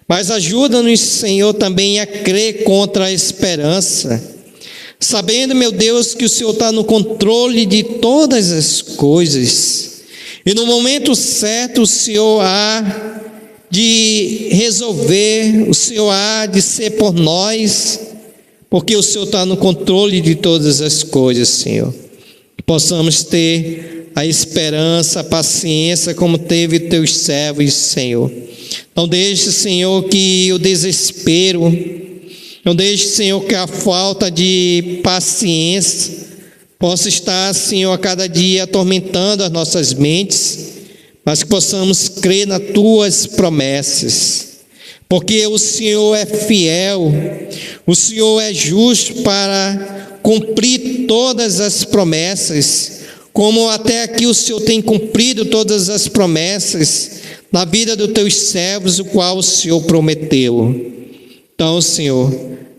Mas ajuda-nos, Senhor, também a crer contra a esperança. Sabendo, meu Deus, que o Senhor está no controle de todas as coisas. E no momento certo, o Senhor há de resolver, o Senhor há de ser por nós, porque o Senhor está no controle de todas as coisas, Senhor. Que possamos ter a esperança, a paciência, como teve teus servos, Senhor. Não deixe, Senhor, que o desespero, não deixe, Senhor, que a falta de paciência possa estar, Senhor, a cada dia atormentando as nossas mentes, mas que possamos crer nas tuas promessas, porque o Senhor é fiel, o Senhor é justo para cumprir todas as promessas, como até aqui o Senhor tem cumprido todas as promessas na vida dos teus servos, o qual o Senhor prometeu. Então, Senhor,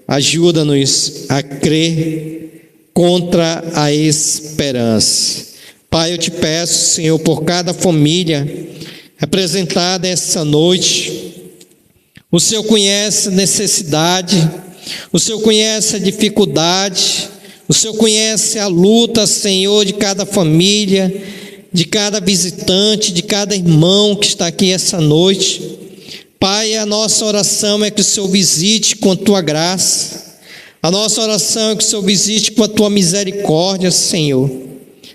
ajuda-nos a crer contra a esperança. Pai, eu te peço, Senhor, por cada família representada essa noite, o Senhor conhece a necessidade, o Senhor conhece a dificuldade, O Senhor conhece a luta, Senhor, de cada família, de cada visitante, de cada irmão que está aqui essa noite. Pai, a nossa oração é que o Senhor visite com a Tua graça. A nossa oração é que o Senhor visite com a Tua misericórdia, Senhor,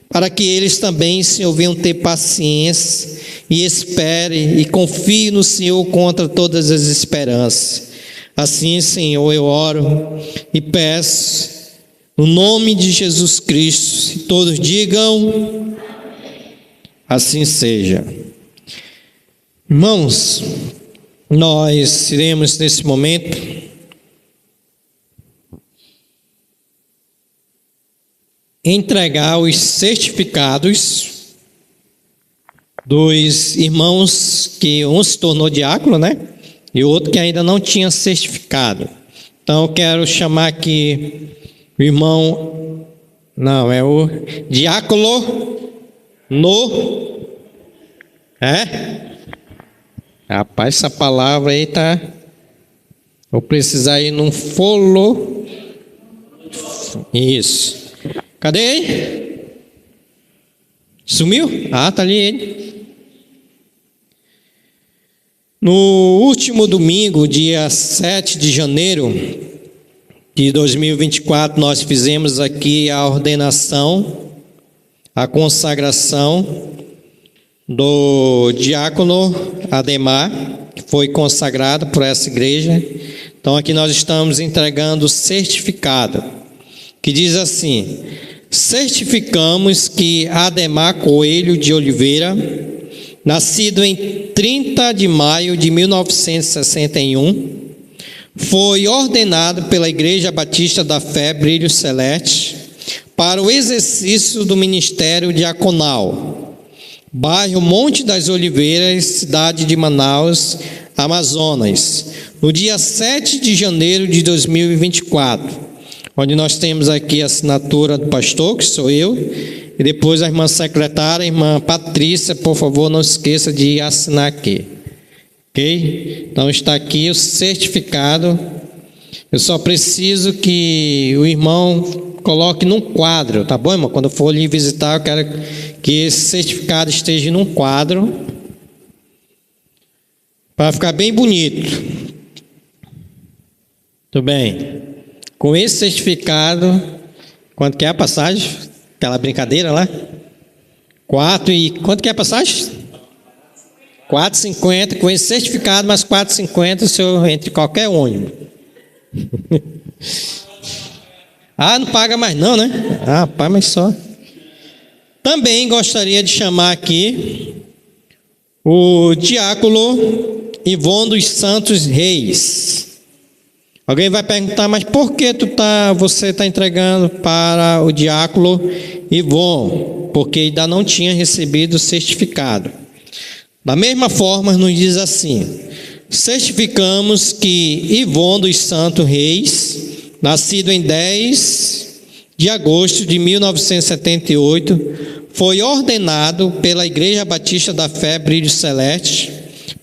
para que eles também, Senhor, venham ter paciência e espere e confie no Senhor contra todas as esperanças. Assim, Senhor, eu oro e peço no nome de Jesus Cristo, e todos digam, assim seja. Irmãos, nós iremos nesse momento entregar os certificados dos irmãos que um se tornou diácono, né? E o outro que ainda não tinha certificado. Então eu quero chamar aqui o irmão, não, é o diácono Rapaz, essa palavra aí tá, vou precisar ir num isso. Cadê ele? Sumiu? Ah, tá ali ele. No último domingo, dia 7 de janeiro de 2024, nós fizemos aqui a ordenação, a consagração do diácono Ademar, que foi consagrado por essa igreja. Então aqui nós estamos entregando o certificado, que diz assim: certificamos que Ademar Coelho de Oliveira, nascido em 30 de maio de 1961, foi ordenado pela Igreja Batista da Fé Brilho Celeste para o exercício do ministério diaconal, bairro Monte das Oliveiras, cidade de Manaus, Amazonas, no dia 7 de janeiro de 2024, onde nós temos aqui a assinatura do pastor, que sou eu, e depois a irmã secretária, a irmã Patrícia, por favor, não esqueça de assinar aqui. Ok? Então está aqui o certificado. Eu só preciso que o irmão coloque num quadro, tá bom, irmão? Quando eu for lhe visitar, eu quero que esse certificado esteja num quadro, para ficar bem bonito. Tudo bem. Com esse certificado, quanto que é a passagem? Aquela brincadeira lá? 4 e... quanto que é a passagem? 4,50, com esse certificado, mais 4,50, o senhor entra em qualquer ônibus. Ah, não paga mais não, né? Ah, paga mais só. Também gostaria de chamar aqui o diácono Ivon dos Santos Reis. Alguém vai perguntar, mas por que você está entregando para o diácono Ivon? Porque ainda não tinha recebido o certificado. Da mesma forma, nos diz assim: certificamos que Ivon dos Santos Reis, nascido em 10 de agosto de 1978, foi ordenado pela Igreja Batista da Fé Brilho Celeste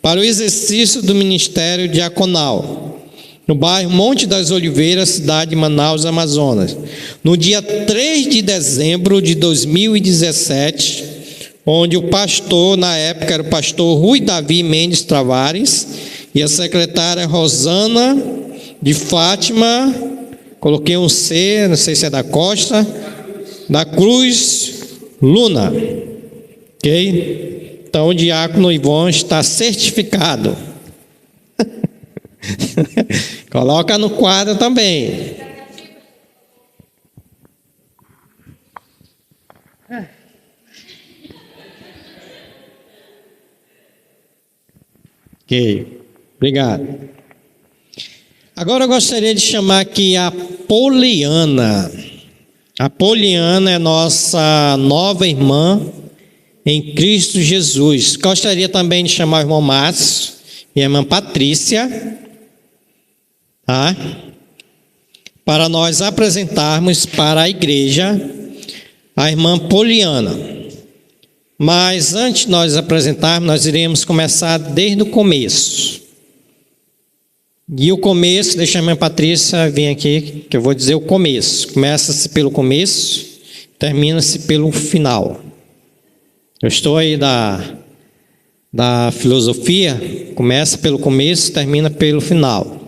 para o exercício do ministério diaconal, no bairro Monte das Oliveiras, cidade de Manaus, Amazonas, no dia 3 de dezembro de 2017, onde o pastor, na época, era o pastor Rui Davi Mendes Travares, e a secretária Rosana de Fátima, coloquei um C, não sei se é da Costa, da Cruz Luna. Ok? Então, o diácono Ivon está certificado. Coloca no quadro também. Ok, obrigado. Agora eu gostaria de chamar aqui a Poliana. A Poliana é nossa nova irmã em Cristo Jesus. Gostaria também de chamar o irmão Márcio e a irmã Patrícia, tá? Para nós apresentarmos para a igreja a irmã Poliana. Mas antes de nós apresentarmos, nós iremos começar desde o começo. E o começo, deixa a irmã Patrícia vir aqui, que eu vou dizer o começo. Começa-se pelo começo, termina-se pelo final. Eu estou aí da filosofia, começa pelo começo, termina pelo final.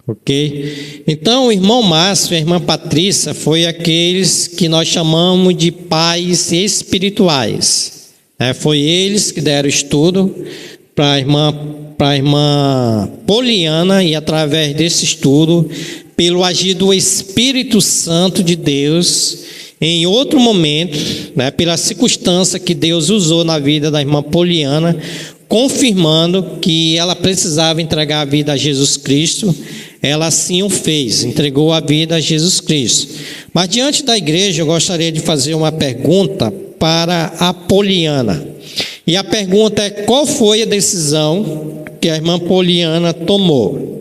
Ok? Então, o irmão Márcio e a irmã Patrícia foi aqueles que nós chamamos de pais espirituais. Foi eles que deram estudo para a irmã Poliana, e através desse estudo, pelo agir do Espírito Santo de Deus, em outro momento, pela circunstância que Deus usou na vida da irmã Poliana, confirmando que ela precisava entregar a vida a Jesus Cristo, ela assim o fez, entregou a vida a Jesus Cristo. Mas diante da igreja eu gostaria de fazer uma pergunta para a Poliana. E a pergunta é: qual foi a decisão que a irmã Poliana tomou?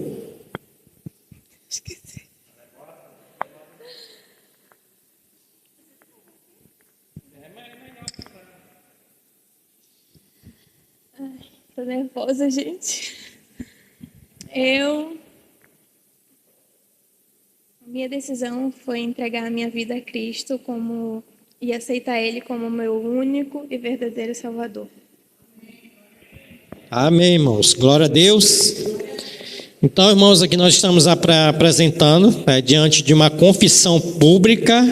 Tô nervosa, gente. Minha decisão foi entregar a minha vida a Cristo e aceitar Ele como meu único e verdadeiro Salvador. Amém, irmãos. Glória a Deus. Então, irmãos, aqui nós estamos apresentando, diante de uma confissão pública.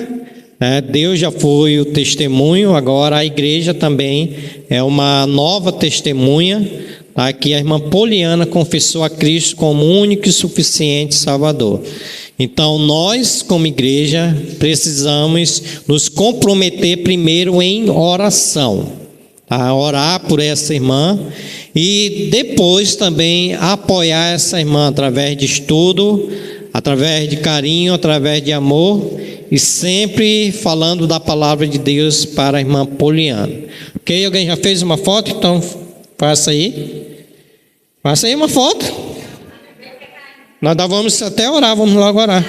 Deus já foi o testemunho, agora a igreja também é uma nova testemunha. Aqui a irmã Poliana confessou a Cristo como único e suficiente Salvador. Então nós, como igreja, precisamos nos comprometer primeiro em oração, orar por essa irmã e depois também apoiar essa irmã através de estudo, através de carinho, através de amor, e sempre falando da palavra de Deus para a irmã Poliana. Ok? Alguém já fez uma foto? Então faça aí. Faça aí uma foto. Nós vamos até orar, vamos logo orar.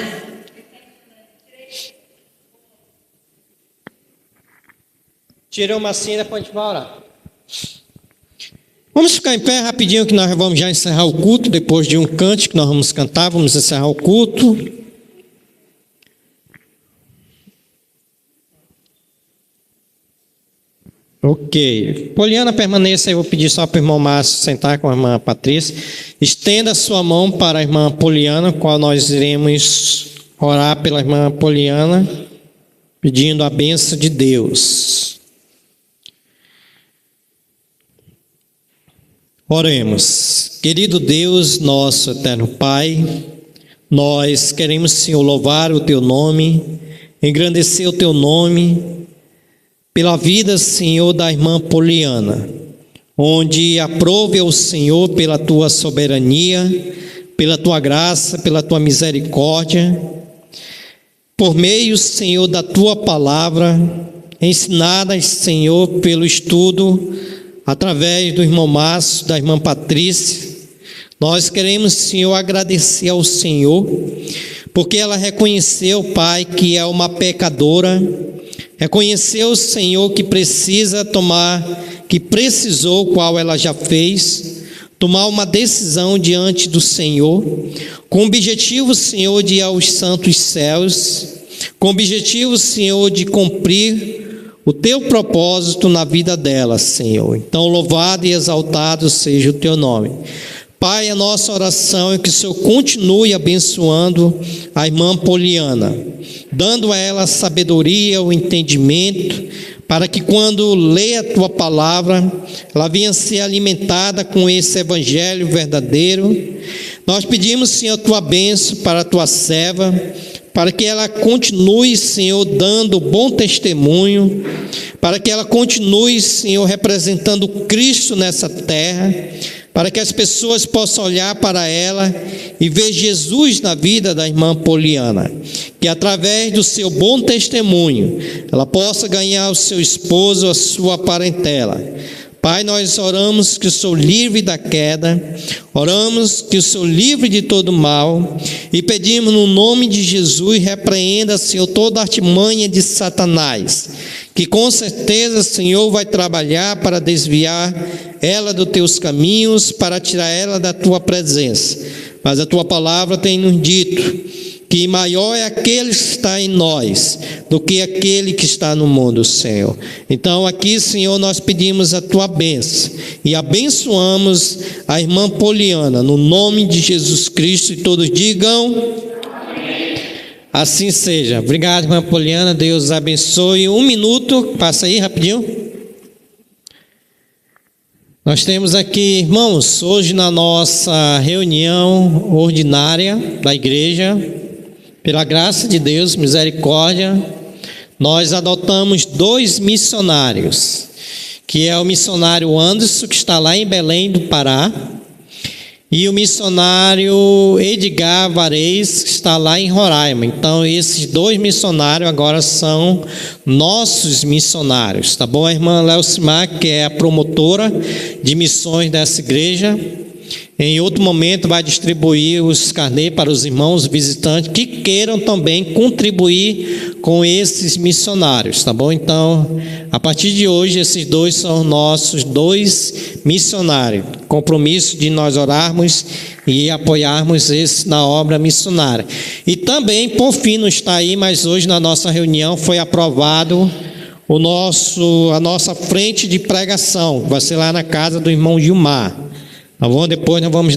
Tirei uma assim, depois a gente vai orar. Vamos ficar em pé rapidinho, que nós vamos já encerrar o culto. Depois de um cântico que nós vamos cantar, vamos encerrar o culto. Ok. Poliana, permaneça aí. Eu vou pedir só para o irmão Márcio sentar com a irmã Patrícia. Estenda a sua mão para a irmã Poliana, qual nós iremos orar pela irmã Poliana, pedindo a bênção de Deus. Oremos. Querido Deus, nosso eterno Pai, nós queremos, Senhor, louvar o Teu nome, engrandecer o Teu nome, pela vida, Senhor, da irmã Poliana, onde aprove ao Senhor pela Tua soberania, pela Tua graça, pela Tua misericórdia, por meio, Senhor, da Tua palavra, ensinada, Senhor, pelo estudo, através do irmão Márcio, da irmã Patrícia. Nós queremos, Senhor, agradecer ao Senhor, porque ela reconheceu, Pai, que é uma pecadora, reconheceu, Senhor, que precisou, qual ela já fez, tomar uma decisão diante do Senhor, com o objetivo, Senhor, de ir aos santos céus, com o objetivo, Senhor, de cumprir o Teu propósito na vida dela, Senhor. Então, louvado e exaltado seja o Teu nome. Pai, a nossa oração é que o Senhor continue abençoando a irmã Poliana, dando a ela a sabedoria, o entendimento, para que quando lê a Tua palavra, ela venha ser alimentada com esse evangelho verdadeiro. Nós pedimos, Senhor, a Tua bênção para a Tua serva, para que ela continue, Senhor, dando bom testemunho, para que ela continue, Senhor, representando Cristo nessa terra, para que as pessoas possam olhar para ela e ver Jesus na vida da irmã Poliana, que através do seu bom testemunho, ela possa ganhar o seu esposo, a sua parentela. Pai, nós oramos que o Senhor livre da queda, oramos que o Senhor livre de todo mal e pedimos no nome de Jesus, repreenda, Senhor, toda artimanha de Satanás, que com certeza, Senhor, vai trabalhar para desviar ela dos teus caminhos, para tirar ela da tua presença. Mas a tua palavra tem nos dito que maior é aquele que está em nós do que aquele que está no mundo, Senhor. Então aqui, Senhor, nós pedimos a tua bênção e abençoamos a irmã Poliana, no nome de Jesus Cristo, e todos digam amém. Assim seja. Obrigado, irmã Poliana, Deus abençoe. 1 minuto, passa aí rapidinho. Nós temos aqui, irmãos, hoje na nossa reunião ordinária da igreja, pela graça de Deus, misericórdia, nós adotamos 2 missionários, que é o missionário Anderson, que está lá em Belém do Pará, e o missionário Edgar Varez, que está lá em Roraima. Então, esses 2 missionários agora são nossos missionários, tá bom? A irmã Leucimar, que é a promotora de missões dessa igreja, em outro momento vai distribuir os carnês para os irmãos visitantes que queiram também contribuir com esses missionários, tá bom? Então, a partir de hoje, esses 2 são nossos 2 missionários. Compromisso de nós orarmos e apoiarmos esse na obra missionária. E também, por fim, não está aí, mas hoje na nossa reunião foi aprovado a nossa frente de pregação, vai ser lá na casa do irmão Gilmar. Tá bom? Depois nós vamos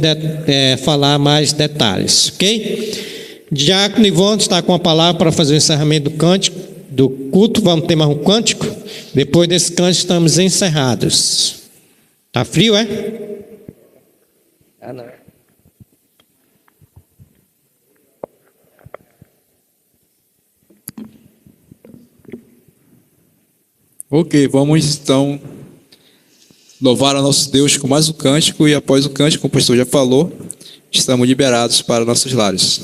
falar mais detalhes, ok? Diácono Ivone está com a palavra para fazer o encerramento do culto. Vamos ter mais um cântico. Depois desse cântico estamos encerrados. Tá frio, é? Não. Ok, vamos então louvar a nosso Deus com mais um cântico, e após o cântico, como o pastor já falou, estamos liberados para nossos lares.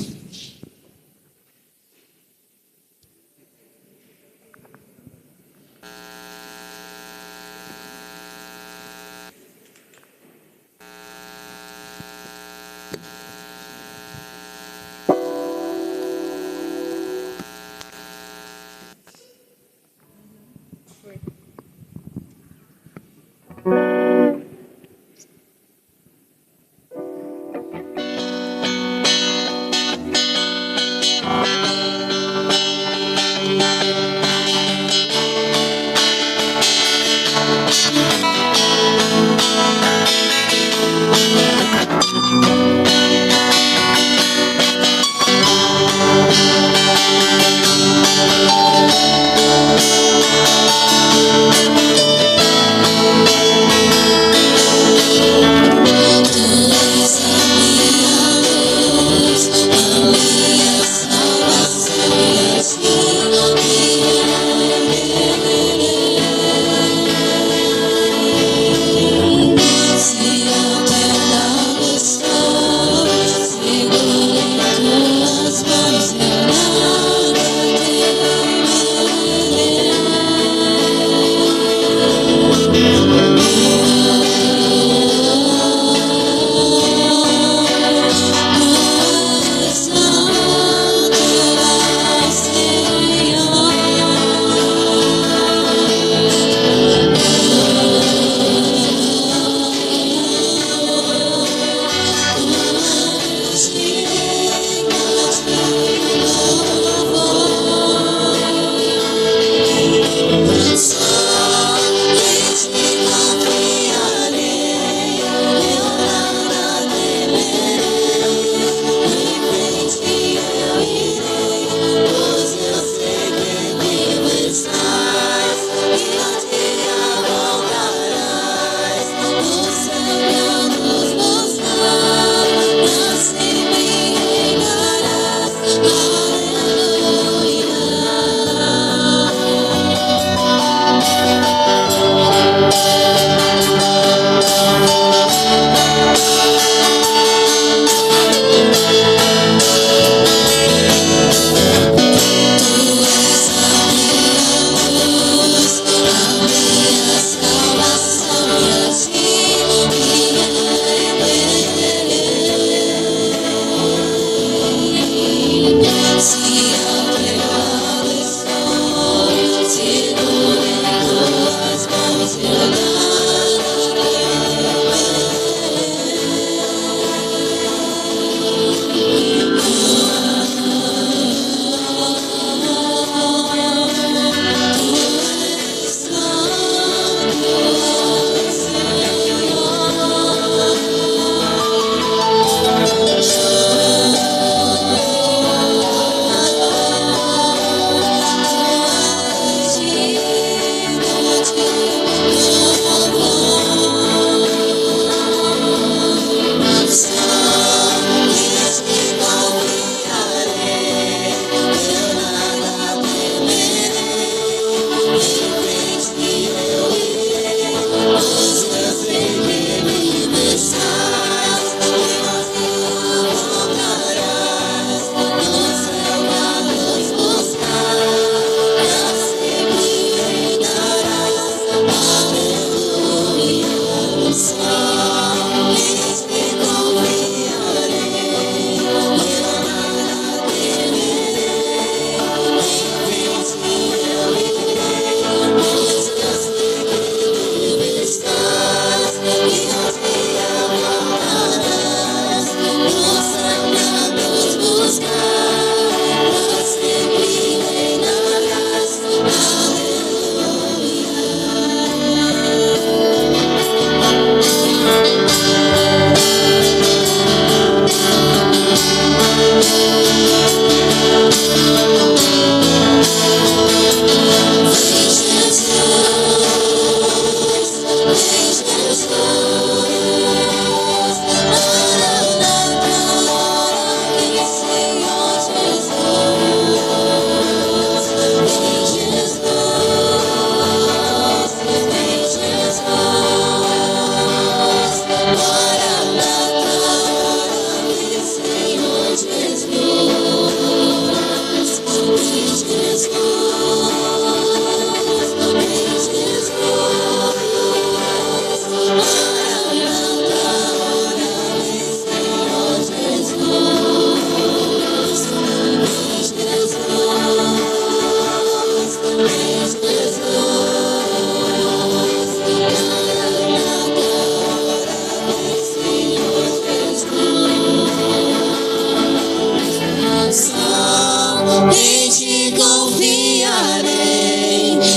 Em ti confiarei,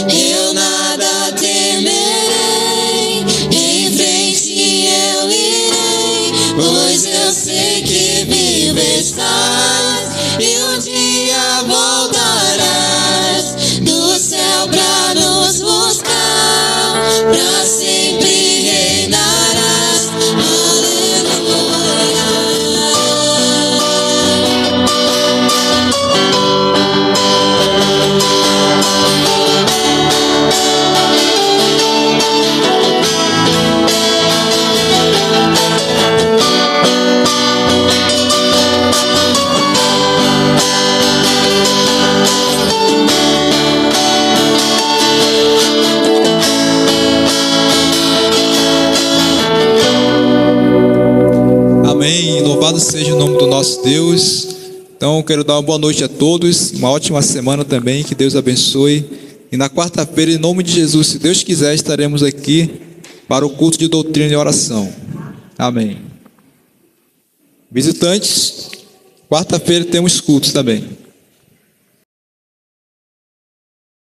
eu nada temerei. Em frente eu irei, pois eu sei que vivo estás e um dia voltarás do céu pra nos buscar, pra sempre reinarás. Aleluia. Amém. Louvado seja o nome do nosso Deus. Então, quero dar uma boa noite a todos, uma ótima semana também, que Deus abençoe. E na quarta-feira, em nome de Jesus, se Deus quiser, estaremos aqui para o culto de doutrina e oração. Amém. Visitantes, quarta-feira temos cultos também.